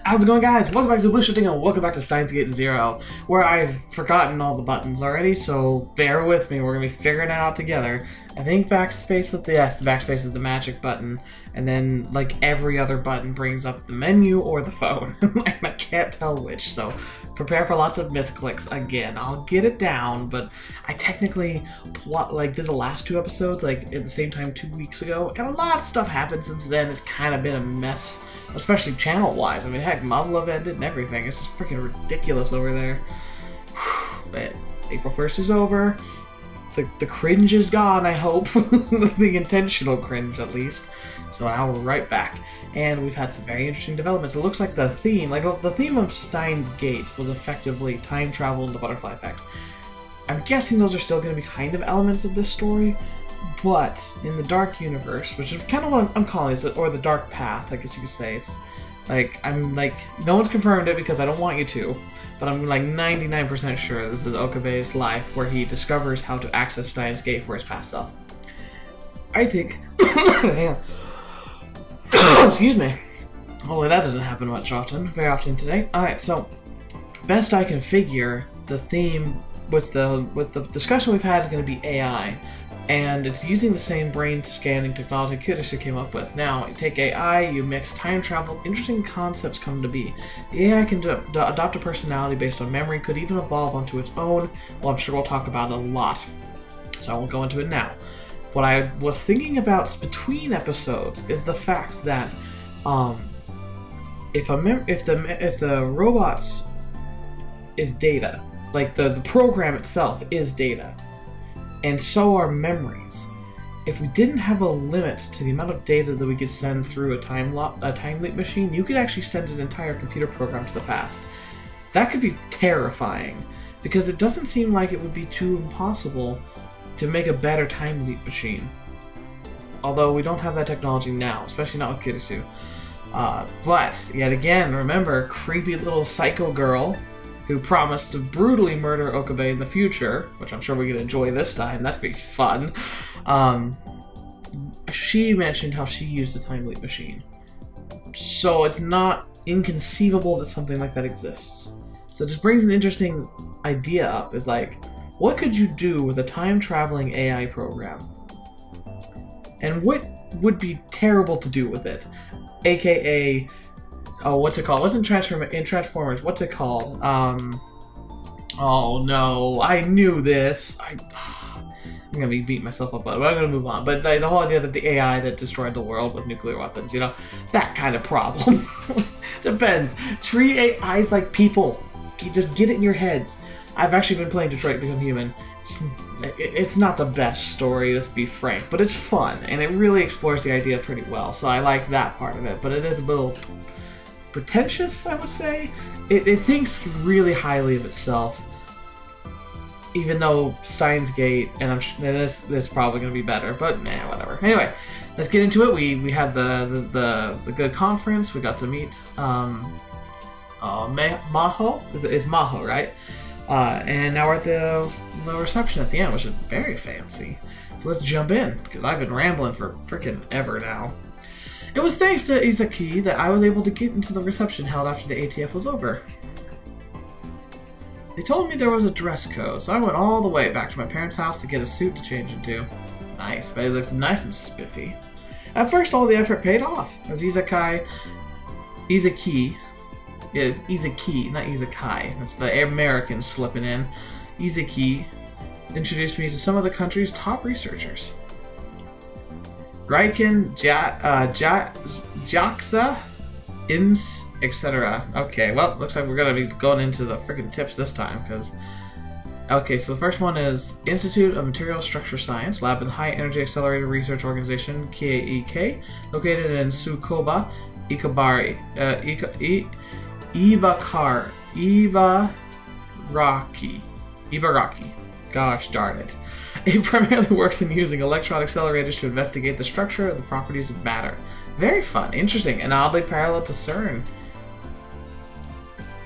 How's it going, guys? Welcome back to TheBlueShifting and welcome back to Steins Gate 0, where I've forgotten all the buttons already, so bear with me. We're going to be figuring it out together. I think backspace with the S, the backspace is the magic button, and then, like, every other button brings up the menu or the phone. I can't tell which, so prepare for lots of misclicks again. I'll get it down, but I technically did the last two episodes, like, at the same time 2 weeks ago, and a lot of stuff happened since then. It's kind of been a mess, especially channel-wise. I mean, heck, Maho ended and everything. It's just freaking ridiculous over there. But April 1st is over. The cringe is gone, I hope. The intentional cringe, at least. So now we're right back. And we've had some very interesting developments. It looks like the theme, the theme of Steins Gate was effectively time travel and the butterfly effect. I'm guessing those are still going to be kind of elements of this story, but in the dark universe, which is kind of what I'm calling it, or the dark path, I guess you could say. It's no one's confirmed it because I don't want you to, but I'm like 99% sure this is Okabe's life where he discovers how to access Steins Gate for his past self. I think... Excuse me. Holy, that doesn't happen very often today. Alright, so best I can figure, the theme with the discussion we've had is going to be AI. And it's using the same brain scanning technology Kurisu came up with. Now, you take AI, you mix time travel, interesting concepts come to be. The AI can adopt a personality based on memory, could even evolve onto its own. Well, I'm sure we'll talk about it a lot, so I won't go into it now. What I was thinking about between episodes is the fact that if the robots is data, like the program itself is data, and so are memories. If we didn't have a limit to the amount of data that we could send through a time leap machine, you could actually send an entire computer program to the past. That could be terrifying, because it doesn't seem like it would be too impossible to make a better time leap machine. Although we don't have that technology now, especially not with Kurisu. But, yet again, remember, creepy little psycho girl who promised to brutally murder Okebe in the future, which I'm sure we can enjoy this time. That's gonna be fun. She mentioned how she used a time leap machine. So it's not inconceivable that something like that exists. So it just brings an interesting idea up. It's like, what could you do with a time-traveling AI program? And what would be terrible to do with it? AKA... oh, what's it called? What's in Transformers? What's it called? Oh no, I knew this. I'm gonna be beating myself up, but I'm gonna move on. But the whole idea that the AI that destroyed the world with nuclear weapons, you know, that kind of problem. Depends. Treat AIs like people. Just get it in your heads. I've actually been playing Detroit Become Human. It's not the best story, let's be frank, but it's fun, and it really explores the idea pretty well, so I like that part of it, but it is a little pretentious, I would say. It thinks really highly of itself, even though Steins Gate, and I'm sure this is probably going to be better, but nah, whatever. Anyway, let's get into it. We had the good conference. We got to meet Maho. It's Maho, right? And now we're at the reception at the end, which is very fancy. So let's jump in, because I've been rambling for freaking ever now. It was thanks to Izaki that I was able to get into the reception held after the ATF was over. They told me there was a dress code, so I went all the way back to my parents' house to get a suit to change into. Nice, but it looks nice and spiffy. At first, all the effort paid off, as Izaki, not Izakai, that's the Americans slipping in. Izaki introduced me to some of the country's top researchers. Raiken, Jaksa, Ims, etc. Okay, well, looks like we're gonna be going into the freaking tips this time, because... Okay, so the first one is Institute of Material Structure Science, lab in the High Energy Accelerator Research Organization, KEK, located in Tsukuba, Ikebari, Ibaraki. Gosh darn it. It primarily works in using electron accelerators to investigate the structure and the properties of matter. Very fun, interesting, and oddly parallel to CERN.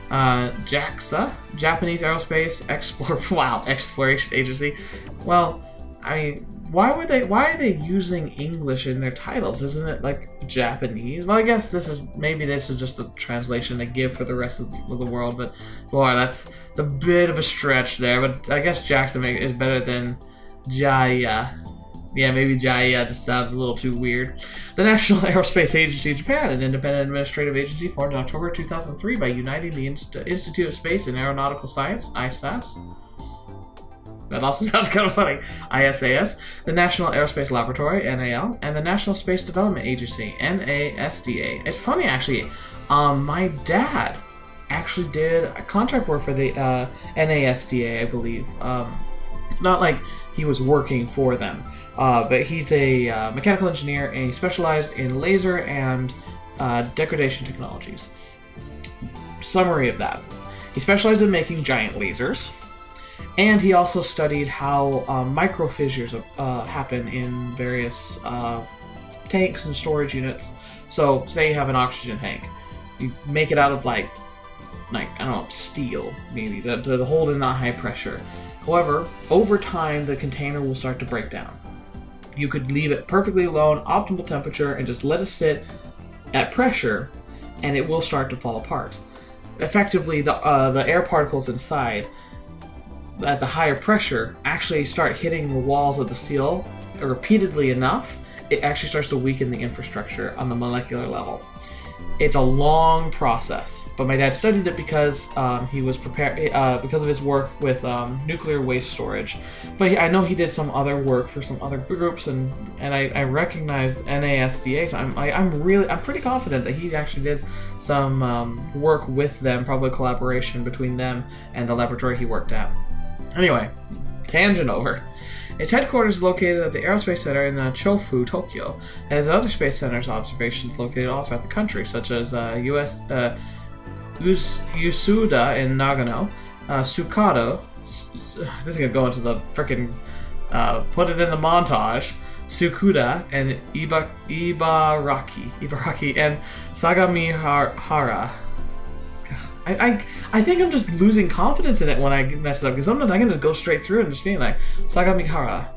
JAXA, Japanese Aerospace Exploration Agency. Well, I mean, why are they using English in their titles? Isn't it like Japanese? Well, I guess maybe this is just a translation they give for the rest of the world, but boy, that's a bit of a stretch there. But I guess Jackson is better than Jaya. Yeah, maybe Jaya just sounds a little too weird. The National Aerospace Agency of Japan, an independent administrative agency formed in October 2003 by uniting the Institute of Space and Aeronautical Science, ISAS. That also sounds kind of funny. ISAS, the National Aerospace Laboratory, NAL, and the National Space Development Agency, NASDA. It's funny, actually. My dad actually did contract work for the NASDA, I believe. Not like he was working for them. But he's a mechanical engineer, and he specialized in laser and degradation technologies. Summary of that. He specialized in making giant lasers, and he also studied how microfissures happen in various tanks and storage units. So, say you have an oxygen tank. You make it out of, like I don't know, steel, maybe, to hold in that high pressure. However, over time, the container will start to break down. You could leave it perfectly alone, optimal temperature, and just let it sit at pressure, and it will start to fall apart. Effectively, the air particles inside, at the higher pressure, actually start hitting the walls of the steel repeatedly enough, it actually starts to weaken the infrastructure on the molecular level. It's a long process, but my dad studied it because he was prepared because of his work with nuclear waste storage. But I know he did some other work for some other groups, and I recognize NASDA. So I'm pretty confident that he actually did some work with them, probably a collaboration between them and the laboratory he worked at. Anyway, tangent over. Its headquarters is located at the Aerospace Center in Chofu, Tokyo. It has other space centers observations located all throughout the country, such as Usuda in Nagano, Sukado. This is gonna go into the frickin' put it in the montage. Sukuda and Ibaraki and Sagamihara. I think I'm just losing confidence in it when I mess it up, because sometimes I can just go straight through and just being like, Sagamihara.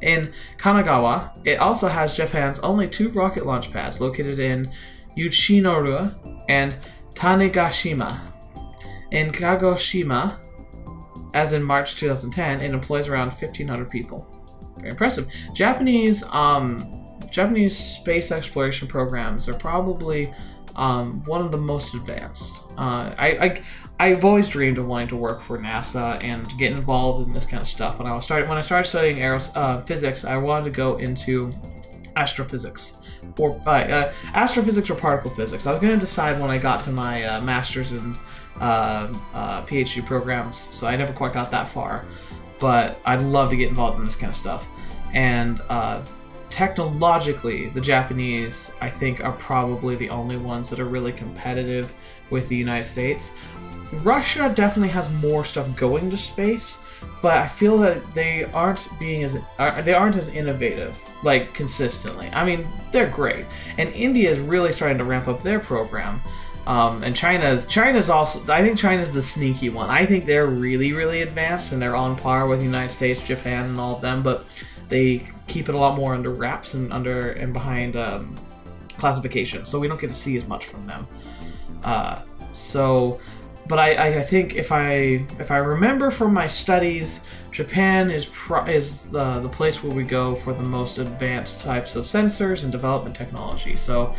In Kanagawa, it also has Japan's only 2 rocket launch pads, located in Uchinoru and Tanegashima. In Kagoshima, as in March 2010, it employs around 1,500 people. Very impressive. Japanese space exploration programs are probably one of the most advanced. I've always dreamed of wanting to work for NASA and get involved in this kind of stuff. When I started studying physics, I wanted to go into astrophysics or astrophysics or particle physics. I was going to decide when I got to my master's and PhD programs, so I never quite got that far. But I'd love to get involved in this kind of stuff. And technologically, the Japanese, I think, are probably the only ones that are really competitive with the United States. Russia definitely has more stuff going to space, but I feel that they aren't as innovative, like, consistently. I mean, they're great, and India is really starting to ramp up their program. And China's also, I think China's the sneaky one. I think they're really, really advanced, and they're on par with the United States, Japan, and all of them, but they keep it a lot more under wraps and behind classification, so we don't get to see as much from them. But I think if I remember from my studies, Japan is the place where we go for the most advanced types of sensors and development technology. So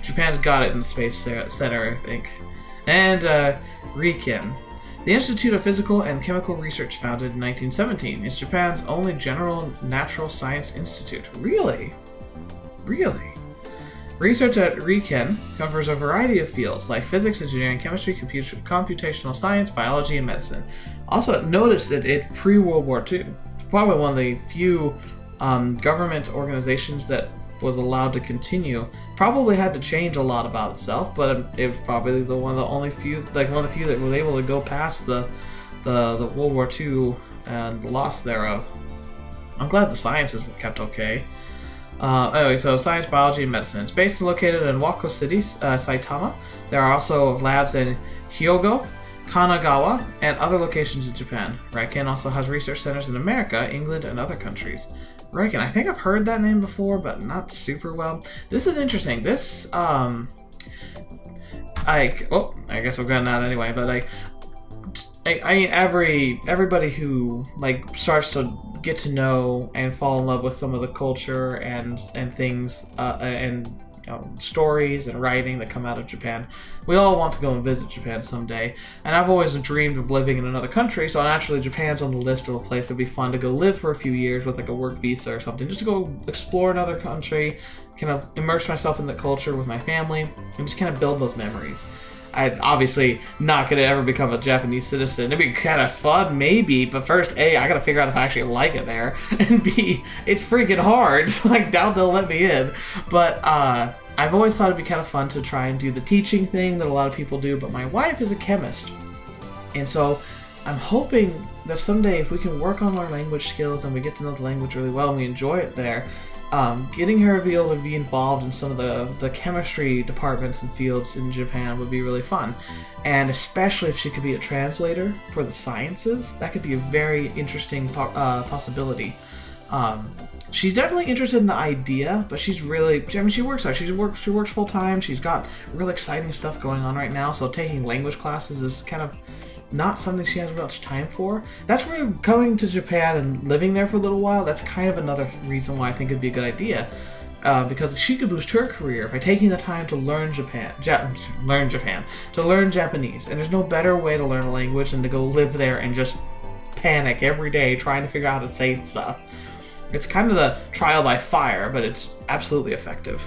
Japan's got it in the Space Center, I think. And Riken. The Institute of Physical and Chemical Research, founded in 1917, is Japan's only general natural science institute. Really? Really? Research at Riken covers a variety of fields like physics, engineering, chemistry, computational science, biology, and medicine. Also, notice that it's pre-World War II. Probably one of the few government organizations that was allowed to continue. Probably had to change a lot about itself, but it was probably one of the few that was able to go past the World War II and the loss thereof. I'm glad the sciences were kept okay. Anyway, so science, biology, and medicine. It's based and located in Wako City, Saitama. There are also labs in Hyogo, Kanagawa, and other locations in Japan. Riken also has research centers in America, England, and other countries. Reckon. I think I've heard that name before, but not super well. This is interesting. This, oh, I guess we're going that anyway, but like, I mean, everybody who like starts to get to know and fall in love with some of the culture and things and stories and writing that come out of Japan, we all want to go and visit Japan someday. And I've always dreamed of living in another country, so naturally Japan's on the list of a place that'd be fun to go live for a few years with like a work visa or something, just to go explore another country, kind of immerse myself in the culture with my family, and just kind of build those memories. I'm obviously not going to ever become a Japanese citizen. It'd be kind of fun, maybe, but first, A, I got to figure out if I actually like it there, and B, it's freaking hard, so I doubt they'll let me in. But I've always thought it'd be kind of fun to try and do the teaching thing that a lot of people do, but my wife is a chemist, and so I'm hoping that someday if we can work on our language skills and we get to know the language really well and we enjoy it there, getting her to be able to be involved in some of the chemistry departments and fields in Japan would be really fun. And especially if she could be a translator for the sciences, that could be a very interesting possibility. She's definitely interested in the idea, but she's really, I mean, she works hard. She works full time. She's got real exciting stuff going on right now, so taking language classes is kind of not something she has much time for. That's where going to Japan and living there for a little while, that's kind of another reason why I think it'd be a good idea. Because she could boost her career by taking the time to learn to learn Japanese. And there's no better way to learn a language than to go live there and just panic every day trying to figure out how to say stuff. It's kind of the trial by fire, but it's absolutely effective.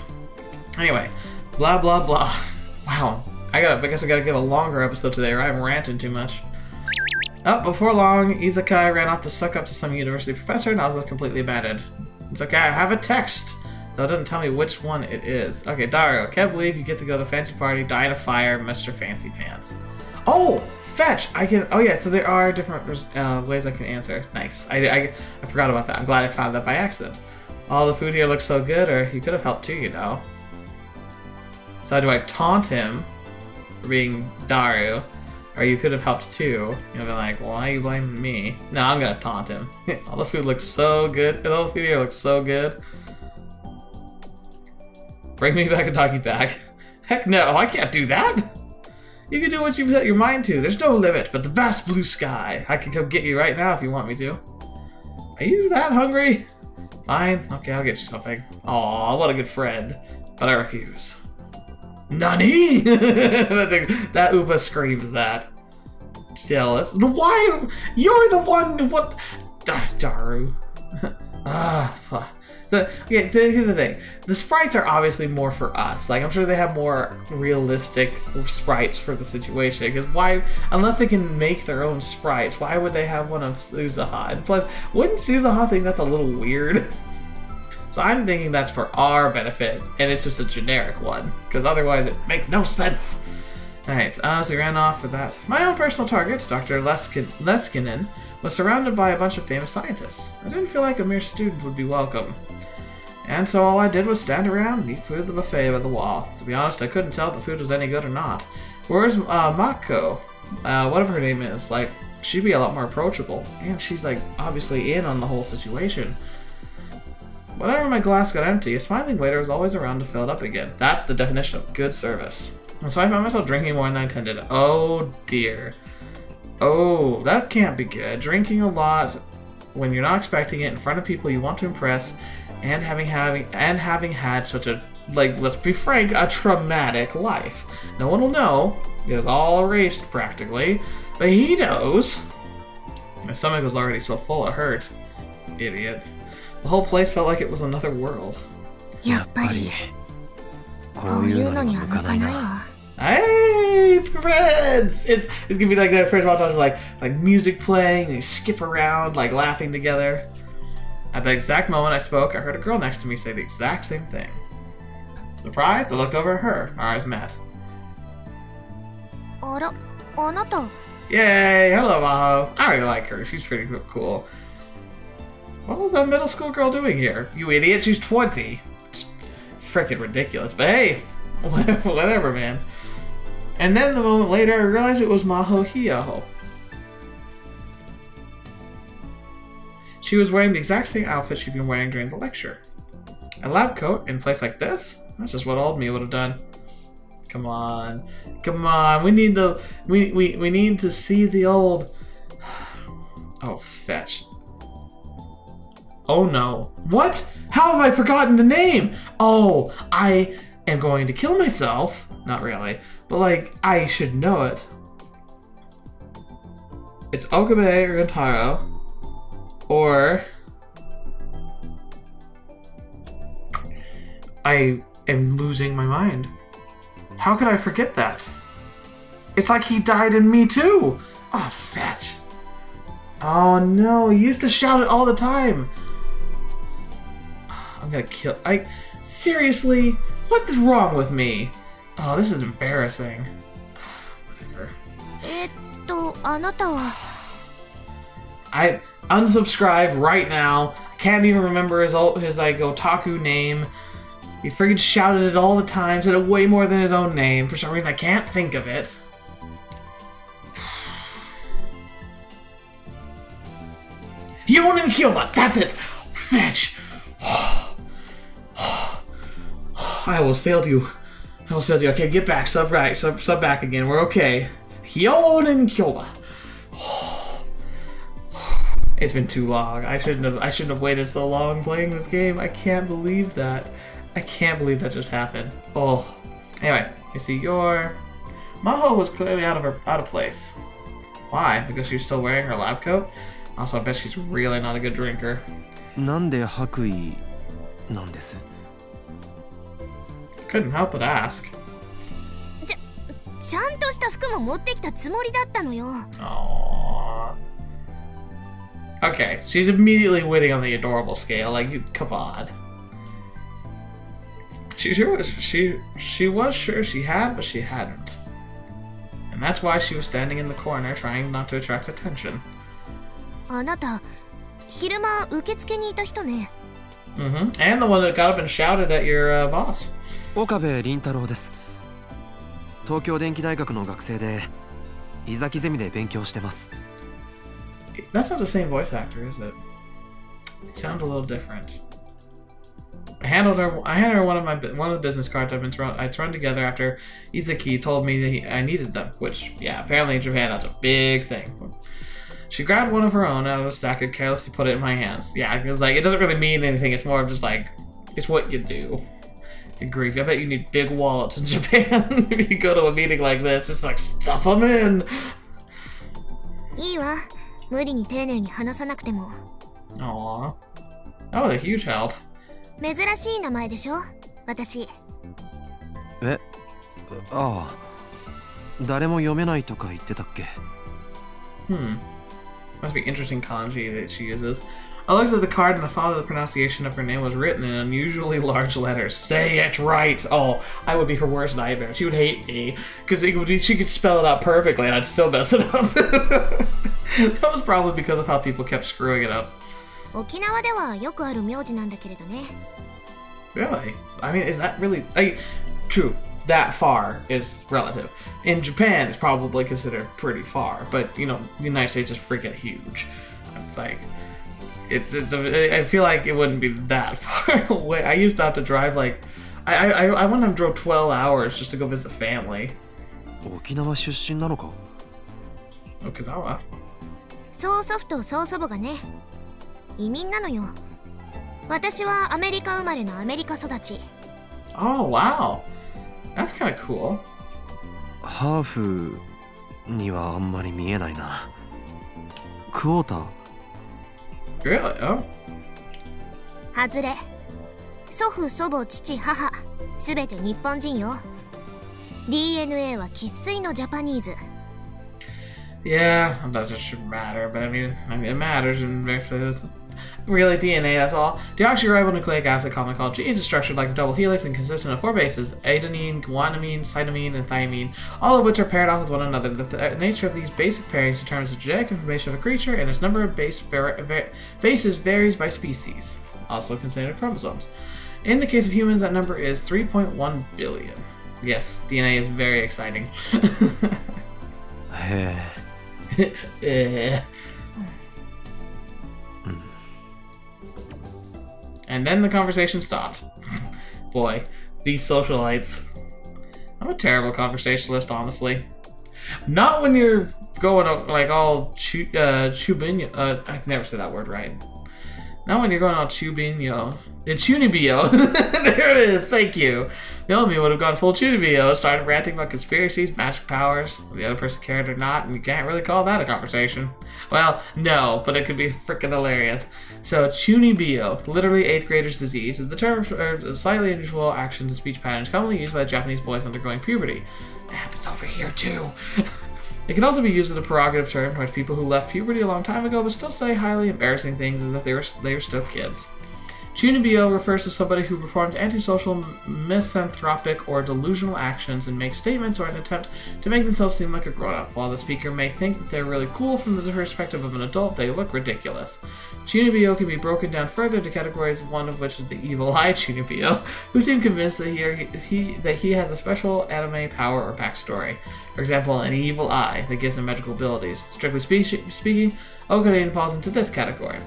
Anyway, blah blah blah. Wow. I guess I gotta give a longer episode today, or I'm ranting too much. Oh, before long, Izakai ran off to suck up to some university professor, and I was completely abandoned. It's okay, I have a text, though it doesn't tell me which one it is. Okay, Dario, can't believe you get to go to the fancy party, die in a fire, Mr. Fancy Pants. Oh, fetch! I can. Oh yeah, so there are different ways I can answer. Nice. I forgot about that. I'm glad I found that by accident. All the food here looks so good, or he could have helped too, you know. So do I taunt him for being Daru, or you could have helped too? You'll be like, why are you blaming me? No, I'm gonna taunt him. All the food looks so good. All the food here looks so good. Bring me back a doggy bag. Heck no, I can't do that. You can do what you set your mind to. There's no limit but the vast blue sky. I can come get you right now if you want me to. Are you that hungry? Fine. Okay, I'll get you something. Aw, what a good friend. But I refuse. Nani? That Upa screams that. Jealous. Why? You're the one. What? Daru. So here's the thing. The sprites are obviously more for us. Like, I'm sure they have more realistic sprites for the situation. Because why, unless they can make their own sprites, why would they have one of Suzuha? And plus, wouldn't Suzuha think that's a little weird? So I'm thinking that's for our benefit, and it's just a generic one. Because otherwise it makes no sense. Alright, so we ran off for that. My own personal target, Dr. Leskinen, was surrounded by a bunch of famous scientists. I didn't feel like a mere student would be welcome. And so all I did was stand around and eat food at the buffet by the wall. To be honest, I couldn't tell if the food was any good or not. Whereas Mako, whatever her name is, like, she'd be a lot more approachable. And she's, like, obviously in on the whole situation. Whenever my glass got empty, a smiling waiter was always around to fill it up again. That's the definition of good service. And so I found myself drinking more than I intended. Oh dear. Oh, that can't be good. Drinking a lot when you're not expecting it in front of people you want to impress, and having had such a, like, let's be frank, a traumatic life. No one will know. It was all erased practically, but he knows. My stomach was already so full it hurt. Idiot. The whole place felt like it was another world. Hey, friends! It's gonna be like that first montage, like music playing, and you skip around, like laughing together. At the exact moment I spoke, I heard a girl next to me say the exact same thing. Surprised, I looked over at her. Our eyes met. Yay! Hello, Maho. I really like her. She's pretty cool. What was that middle school girl doing here? You idiot, she's 20. Freaking ridiculous, but hey, whatever, man. And then the moment later, I realized it was Maho Hiyaho. She was wearing the exact same outfit she'd been wearing during the lecture. A lab coat in a place like this? That's just what old me would have done. Come on. Come on. We need the we need to see the old. Oh, fetch. Oh no. What? How have I forgotten the name? Oh, I am going to kill myself. Not really. But like, I should know it. It's Okabe or Gantaro. Or I am losing my mind. How could I forget that? It's like he died in me too. Oh, fetch. Oh no, you used to shout it all the time. I'm gonna kill. Seriously? What is wrong with me? Oh, this is embarrassing. Whatever. I unsubscribe right now. I can't even remember his like otaku name. He freaking shouted it all the time, said it way more than his own name. For some reason, I can't think of it. Yonen Kyoba, that's it! Fetch! I almost failed you. I almost failed you. Okay, get back. Sub right. Sub back again. We're okay. Yonen Kyoba. It's been too long. I shouldn't have waited so long playing this game. I can't believe that. I can't believe that just happened. Oh. Anyway, you see your Maho was clearly out of place. Why? Because she's still wearing her lab coat? Also, I bet she's really not a good drinker. Couldn't help but ask. Aww. Okay, she's immediately winning on the adorable scale. Like, you, come on. She was sure she had, but she hadn't. And that's why she was standing in the corner, trying not to attract attention. Mm-hmm. And the one that got up and shouted at your boss. Okabe Rintaro です。東京電機大学の学生で、伊崎ゼミで勉強してます。 That's not the same voice actor, is it? It sounds a little different. I handed her one of the business cards I thrown together after Izaki told me that I needed them. Which, yeah, apparently in Japan that's a big thing. She grabbed one of her own out of a stack and carelessly put it in my hands. Yeah, because like it doesn't really mean anything. It's more of just like it's what you do. Good grief! I bet you need big wallets in Japan if you go to a meeting like this. Just like stuff them in. Aww. That was a huge help. Eh? Ah. 誰も読めないとか言ってたっけ? Must be interesting kanji that she uses. I looked at the card and I saw that the pronunciation of her name was written in unusually large letters. Say it right! Oh, I would be her worst nightmare. She would hate me. Because she could spell it out perfectly and I'd still mess it up. That was probably because of how people kept screwing it up. Really? I mean, is that really... true, that far is relative. In Japan, it's probably considered pretty far, but, you know, the United States is freaking huge. It's like... I feel like it wouldn't be that far away. I used to have to drive, like... I went and drove 12 hours just to go visit family. Okinawa 出身なのか? Okinawa? 曽祖父と曽祖母がね、移民なのよ。私はアメリカ生まれのアメリカ育ち。Oh, wow. That's kind of cool. ハーフにはあんまり見えないな。クォーター? Really? Oh. 外れ。祖父、祖母、父、母、すべて日本人よ。DNA は生粋のジャパニーズ。Yeah, that just shouldn't matter, but I mean it matters in really DNA, that's all. Deoxyribonucleic acid, commonly called genes, is structured like a double helix and consisting of 4 bases: adenine, guanine, cytosine, and thymine, all of which are paired off with one another. The nature of these basic pairings determines the genetic information of a creature, and its number of bases varies by species, also considered chromosomes. In the case of humans, that number is 3.1 billion. Yes, DNA is very exciting. And then the conversation stopped. Boy, these socialites. I'm a terrible conversationalist, honestly. Not when you're going like all chubinyo. I can never say that word right. Not when you're going all chubinyo. It's chunibyo. There it is. Thank you. The other me would have gone full chunibyo, started ranting about conspiracies, magic powers, the other person cared or not, and you can't really call that a conversation. Well, no, but it could be freaking hilarious. So, chunibyo, literally 8th grader's disease, is the term for slightly unusual actions and speech patterns commonly used by Japanese boys undergoing puberty. It happens over here, too. It can also be used as a prerogative term towards people who left puberty a long time ago but still say highly embarrassing things as if they were still kids. Chunibyo refers to somebody who performs antisocial, misanthropic, or delusional actions and makes statements or an attempt to make themselves seem like a grown-up. While the speaker may think that they're really cool from the perspective of an adult, they look ridiculous. Chunibyo can be broken down further to categories, one of which is the evil eye Chunibyo, who seem convinced that he has a special anime power or backstory. For example, an evil eye that gives him magical abilities. Strictly speaking, Okebe falls into this category.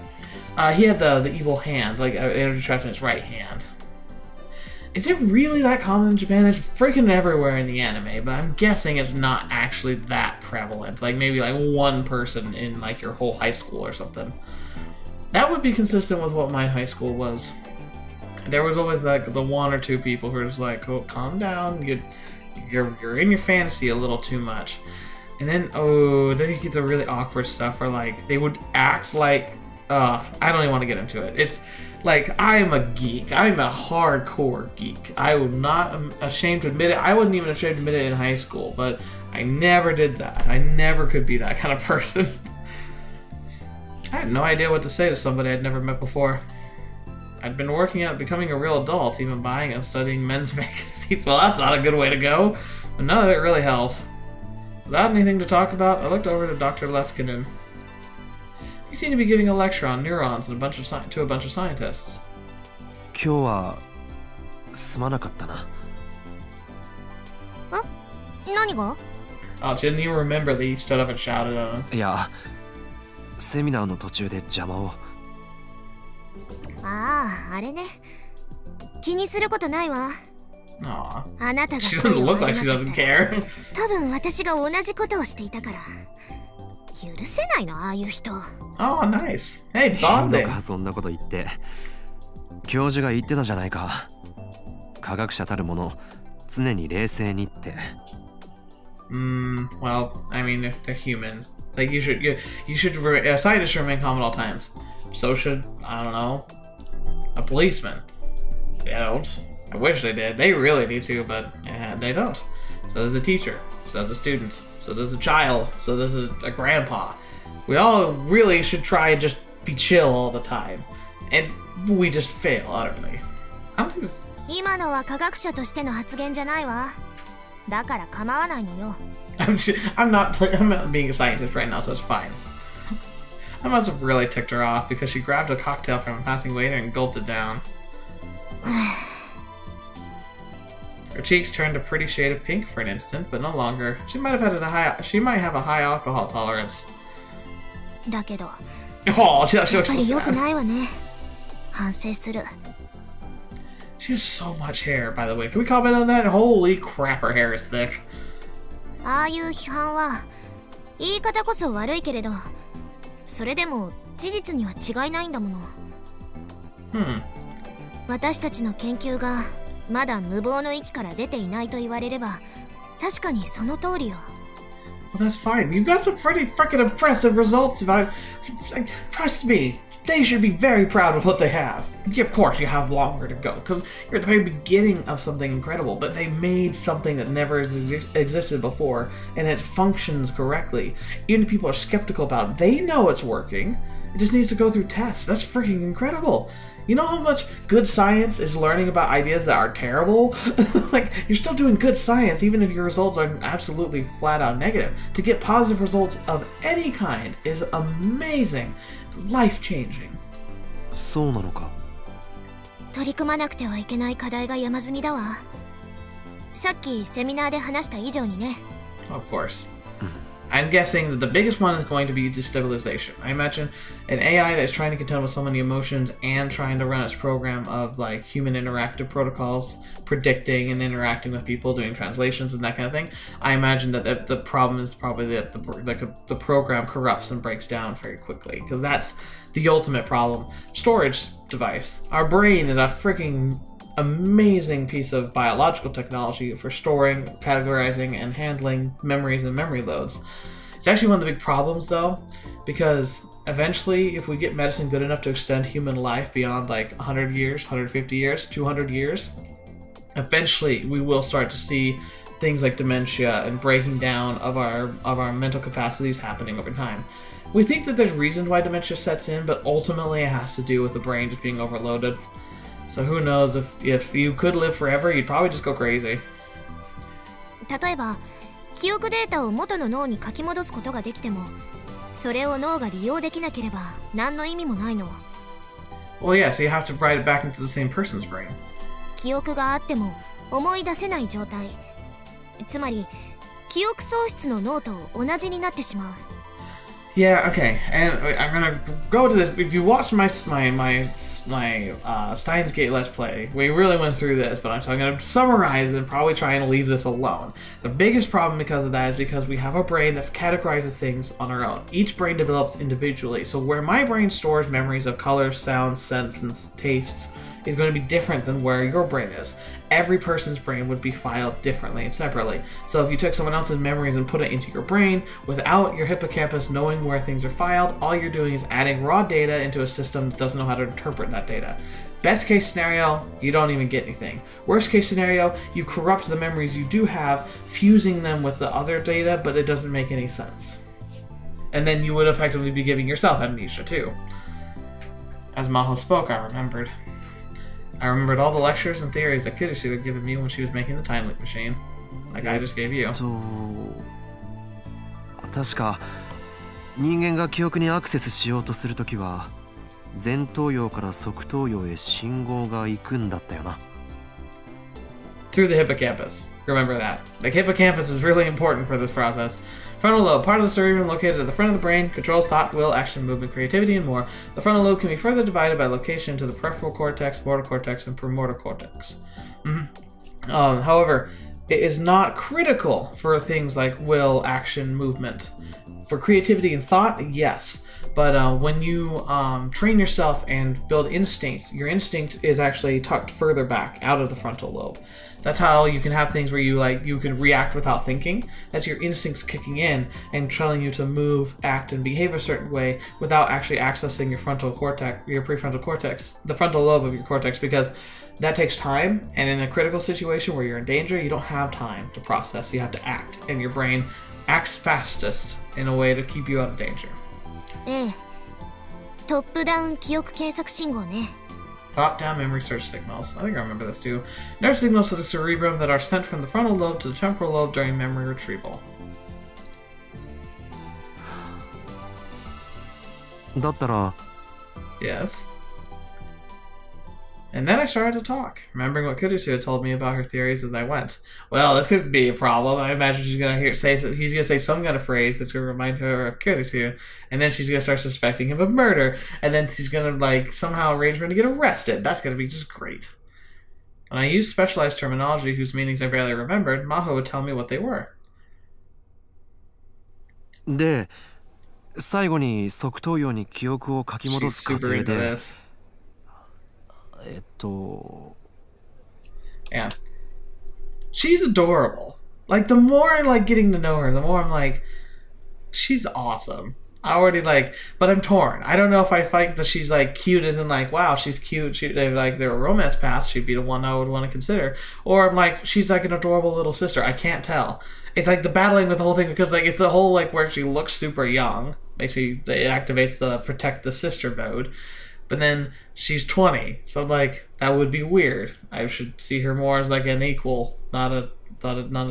He had the evil hand, like energy trapped in his right hand. Is it really that common in Japan? It's freaking everywhere in the anime, but I'm guessing it's not actually that prevalent. Like maybe like one person in like your whole high school or something. That would be consistent with what my high school was. There was always like the one or two people who were just like, "Oh, calm down. You're in your fantasy a little too much." And then then you get the really awkward stuff where like they would act like. I don't even want to get into it. It's like, I'm a geek. I'm a hardcore geek. I am not ashamed to admit it. I wasn't even ashamed to admit it in high school, but I never did that. I never could be that kind of person. I had no idea what to say to somebody I'd never met before. I'd been working at becoming a real adult, even buying and studying men's magazines. Well, that's not a good way to go, but none of it really helps. Without anything to talk about, I looked over to Dr. Leskinen. He seemed to be giving a lecture on neurons and to a bunch of scientists. 今日はすまなかったな。何が? Oh, didn't you remember that he stood up and shouted at him? いや、セミナーの途中で邪魔を。ああ、あれね。気にすることないわ。Aw. あなたが She doesn't look like she doesn't care. 多分私が同じことをしていたから。許せないの、ああいう人。Oh, nice. Hey, bonding. そんなこと言って。教授が言ってたじゃないか。科学者たるもの、常に冷静にって。Well, I mean, they're human. Like, scientists should remain calm at all times. So should, I don't know, a policeman. They don't. I wish they did. They really need to, but they don't. So does a teacher. So does a student. So does a child. So does a grandpa. We all really should try and just be chill all the time. And we just fail utterly. I don't think this... 今のは科学者としての発言じゃないわ。だから構わないのよ。I'm not being a scientist right now, so it's fine. I must have really ticked her off because she grabbed a cocktail from a passing waiter and gulped it down. Her cheeks turned a pretty shade of pink for an instant, but no longer. She might have a high alcohol tolerance. だけど、 Oh, she looks やっぱ so り良く sad. ないわね。反省する。She has so much hair, by the way. Can we comment on that? Holy crap, her hair is thick. ああいう批判は言い方こそ悪いけれど、それでも事実には違いないんだもの。私たちの研究がまだ無謀の域から出ていないと言われれば、確かにその通りよ。Well, that's fine. You've got some pretty freaking impressive results. Trust me, they should be very proud of what they have. Of course, you have longer to go, because you're at the very beginning of something incredible, but they made something that never existed before, and it functions correctly. Even if people are skeptical about it, they know it's working. It just needs to go through tests. That's freaking incredible. You know how much good science is learning about ideas that are terrible? Like, you're still doing good science even if your results are absolutely flat out negative. To get positive results of any kind is amazing. Life-changing. そうなのか。取り組まなくてはいけない課題が山積みだわ。さっきセミナーで話した以上にね。Of course. I'm guessing that the biggest one is going to be destabilization. I imagine an AI that's trying to contend with so many emotions and trying to run its program of like human interactive protocols, predicting and interacting with people, doing translations and that kind of thing. I imagine that the problem is probably that the program corrupts and breaks down very quickly, because that's the ultimate problem. Storage device. Our brain is a freaking amazing piece of biological technology for storing, categorizing, and handling memories and memory loads. It's actually one of the big problems though, because eventually if we get medicine good enough to extend human life beyond like 100 years, 150 years, 200 years, eventually we will start to see things like dementia and breaking down of our mental capacities happening over time. We think that there's reasons why dementia sets in, but ultimately it has to do with the brain just being overloaded. So who knows, if you could live forever, you'd probably just go crazy. 例えば、記憶データを元の脳に書き戻すことができても、それを脳が利用できなければ何の意味もないの。Well, yeah, so you have to write it back into the same person's brain. 記憶があっても思い出せない状態。つまり、記憶喪失の脳と同じになってしまう。Yeah, okay, and I'm gonna go to this. If you watch my Steins Gate Let's Play, we really went through this, but I'm gonna summarize and probably try and leave this alone. The biggest problem because of that is because we have a brain that categorizes things on our own. Each brain develops individually, so where my brain stores memories of colors, sounds, scents, and tastes is going to be different than where your brain is. Every person's brain would be filed differently and separately. So if you took someone else's memories and put it into your brain, without your hippocampus knowing where things are filed, all you're doing is adding raw data into a system that doesn't know how to interpret that data. Best case scenario, you don't even get anything. Worst case scenario, you corrupt the memories you do have, fusing them with the other data, but it doesn't make any sense. And then you would effectively be giving yourself amnesia too. As Maho spoke, I remembered all the lectures and theories that Kurisu had given me when she was making the time loop machine. Like I just gave you. 確か人間が記憶にアクセスしようとするときは前頭葉から側頭葉へ信号が行くんだったよな。Through the hippocampus. Remember that. The hippocampus is really important for this process. Frontal lobe, part of the cerebrum located at the front of the brain, controls thought, will, action, movement, creativity, and more. The frontal lobe can be further divided by location into the peripheral cortex, motor cortex, and premotor cortex. However, it is not critical for things like will, action, movement. For creativity and thought, yes. But when you train yourself and build instinct, your instinct is actually tucked further back out of the frontal lobe. That's how you can have things where you can react without thinking. That's your instincts kicking in and telling you to move, act, and behave a certain way without actually accessing your frontal cortex, your prefrontal cortex, the frontal lobe of your cortex, because that takes time. And in a critical situation where you're in danger, you don't have time to process. You have to act, and your brain acts fastest in a way to keep you out of danger. ええ、トップダウン記憶検索信号ね。Top-down memory search signals. I think I remember this too. Nerve signals to the cerebrum that are sent from the frontal lobe to the temporal lobe during memory retrieval. だったら Yes. And then I started to talk, remembering what Kurisu had told me about her theories as I went. Well, this could be a problem. I imagine she's gonna he's gonna say some kind of phrase that's gonna remind her of Kurisu, and then she's gonna start suspecting him of murder, and then she's gonna like somehow arrange for him to get arrested. That's gonna be just great. When I used specialized terminology whose meanings I barely remembered, Maho would tell me what they were. で、最後に側頭葉に記憶を書き戻す過程で。Yeah. She's adorable. Like, the more I like getting to know her, the more I'm like, she's awesome. I already like, but I'm torn. I don't know if I think that she's like cute as in like, wow, she's cute. They're like, they're a romance path. She'd be the one I would want to consider. Or I'm like, she's like an adorable little sister. I can't tell. It's like the battling with the whole thing because like it's the whole like where she looks super young. It activates the protect the sister mode. But then she's 20, so like that would be weird. I should see her more as like an equal, not a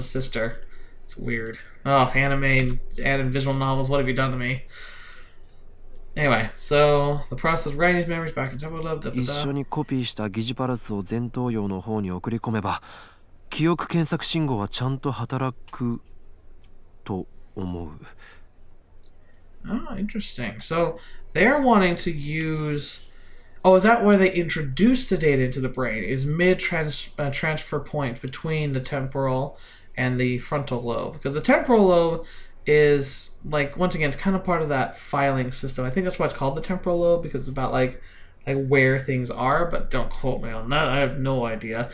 sister. It's weird. Oh, anime and visual novels, what have you done to me? Anyway, so the process of writing these memories back in temporal lobe. 一緒にコピーした疑似パルスを前頭葉の方に送り込めば、記憶検索信号はちゃんと働くと思う。 Oh, interesting. So they're wanting to use... Oh, is that where they introduce the data into the brain? Is transfer point between the temporal and the frontal lobe? Because the temporal lobe is, like, once again, it's kind of part of that filing system. I think that's why it's called the temporal lobe, because it's about, like where things are, but don't quote me on that. I have no idea.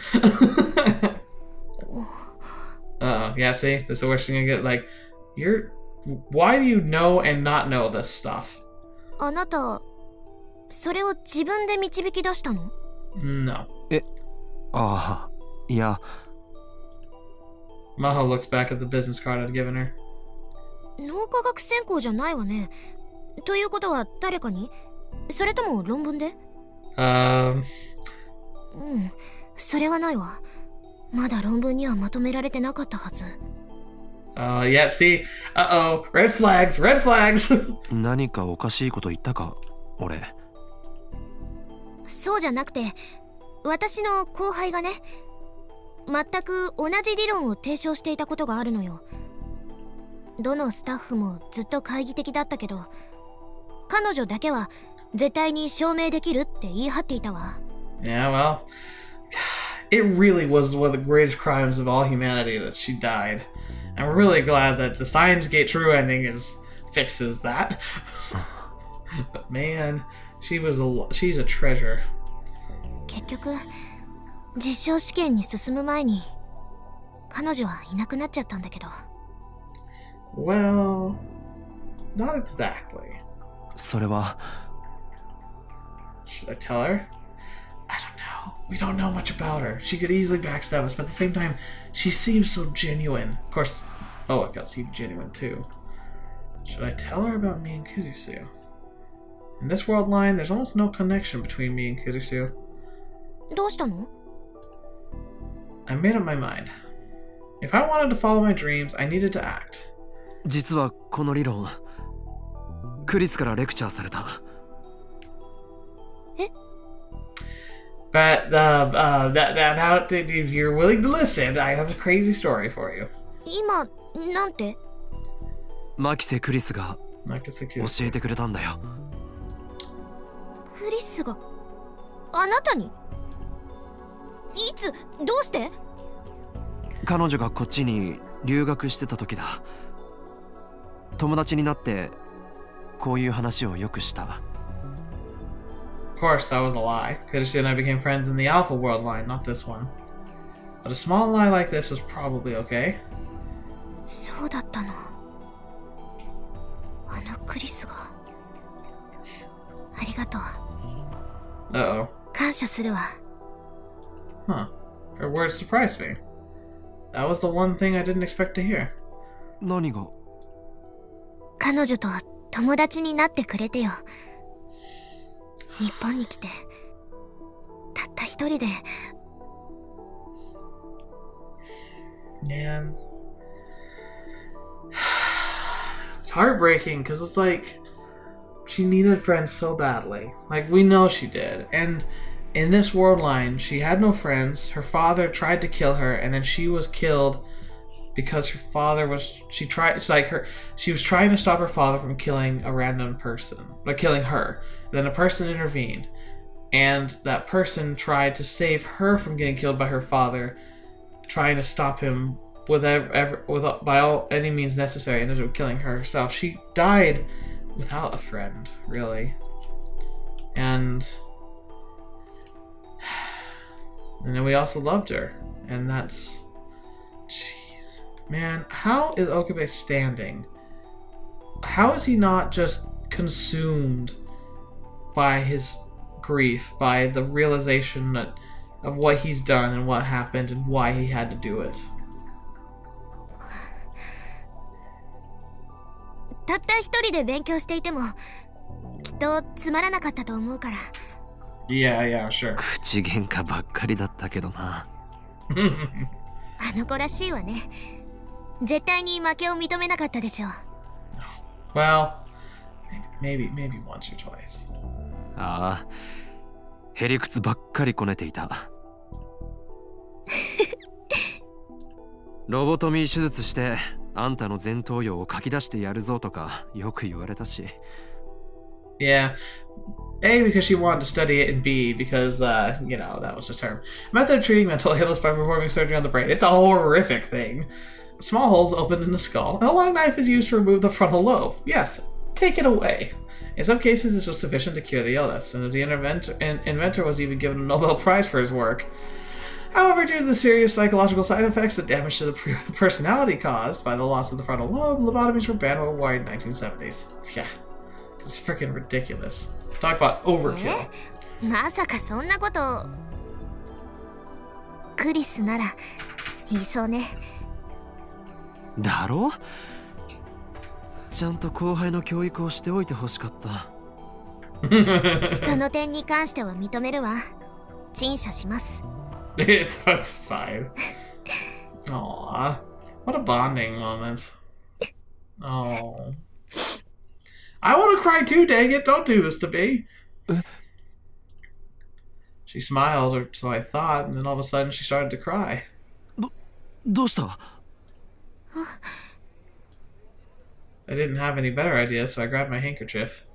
Yeah, see? This is the worst thing I get. Like, why do you know and not know this stuff? あなた、それを自分で導き出したの? No. ああ、いや。 Maho looks back at the business card I'd given her. 脳科学専攻じゃないわね。ということは誰かに？それとも論文で？それはないわ。まだ論文にはまとめられてなかったはず。Yeah, see? Uh-oh. Red flags, red flags! 何かおかしいこと言ったか、俺。そうじゃなくて、私の後輩がね、全く同じ理論を提唱していたことがあるのよ。どのスタッフもずっと懐疑的だったけど、彼女だけは絶対に証明できるって言い張っていたわ。Yeah, well, it really was one of the greatest crimes of all humanity that she died. And we're really glad that the Steins Gate true ending fixes that. But man, she's a treasure. 結局、実証試験に進む前に、彼女はいなくなっちゃったんだけど。Well, not exactly. それは。 Should I tell her? I don't know. We don't know much about her. She could easily backstab us, but at the same time, she seems so genuine. Of course, it got seemed genuine too. Should I tell her about me and Kurisu? In this world line, there's almost no connection between me and Kurisu. どうしたの? I made up my mind. If I wanted to follow my dreams, I needed to act. 実はこの理論、クリスからレクチャーされた。But if you're willing to listen, I have a crazy story for you. 今なんて？牧瀬クリスが教えてくれたんだよ。クリスがあなたに？いつ？どうして？彼女がこっちに留学してた時だ。友達になってこういう話をよくした。Of course, that was a lie. Kurisu and I became friends in the Alpha World line, not this one. But a small lie like this was probably okay. そうだったの。あのクリスが。ありがとう。Uh-oh. 感謝するわ。Huh. Her words surprised me. That was the one thing I didn't expect to hear. 何が？彼女と友達になってくれてよ。日本に来て、たった一人で。Man. It's heartbreaking because it's like she needed friends so badly. Like, we know she did. And in this world line, she had no friends. Her father tried to kill her, and then she was killed because her father was... She was trying to stop her father from killing a random person. Like, killing her. And then a person intervened. And that person tried to save her from getting killed by her father, trying to stop him by all any means necessary, and ended up killing her herself. She died without a friend, really. And then we also loved her. And that's... Jeez. Man, how is Okebe standing? How is he not just consumed by his grief, by the realization of what he's done and what happened and why he had to do it? たった一人で勉強していてもきっとつまらなかったと思うから。Yeah, sure. 口喧嘩ばっかりだったけどな。あの子らしいわね。絶対に負けを認めなかったでしょう。Well, maybe once or twice. ああ、へりくつばっかりこねていた。ロボトミー手術してあんたの前頭葉を書き出してやるぞとかよく言われたし。Yeah. A, because she wanted to study it, and B, because, you know, that was the term. Method of treating mental illness by performing surgery on the brain. It's a horrific thing. Small holes opened in the skull, and a long knife is used to remove the frontal lobe. Yes, take it away. In some cases, this was sufficient to cure the illness, and the inventor was even given a Nobel Prize for his work. However, due to the serious psychological side effects and damage to the personality caused by the loss of the frontal lobe, lobotomies were banned worldwide in the 1970s. Yeah, it's freaking ridiculous. Talk about overkill. まさかそんなこと。クリスなら言いそうね。だろ？ちゃんと後輩の教育をしておいてほしかった。その点に関しては認めるわ。陳謝します。It's fine. Aww. What a bonding moment. Oh. I want to cry too, dang it. Don't do this to me. She smiled, or so I thought, and then all of a sudden she started to cry. どうした? I didn't have any better idea, so I grabbed my handkerchief.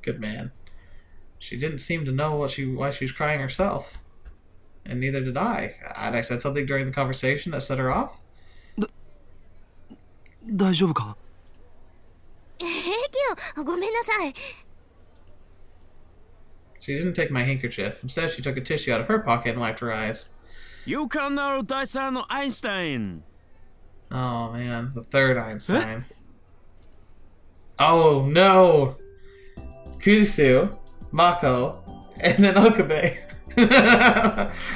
Good man. She didn't seem to know why she was crying herself. And neither did I. And I said something during the conversation that set her off. 大丈夫か? 平気よ。ごめんなさい。She didn't take my handkerchief. Instead, she took a tissue out of her pocket and wiped her eyes. You can know Dyson Einstein. Oh man, the third Einstein. Oh no! Kurisu, Maho, and then Okebe.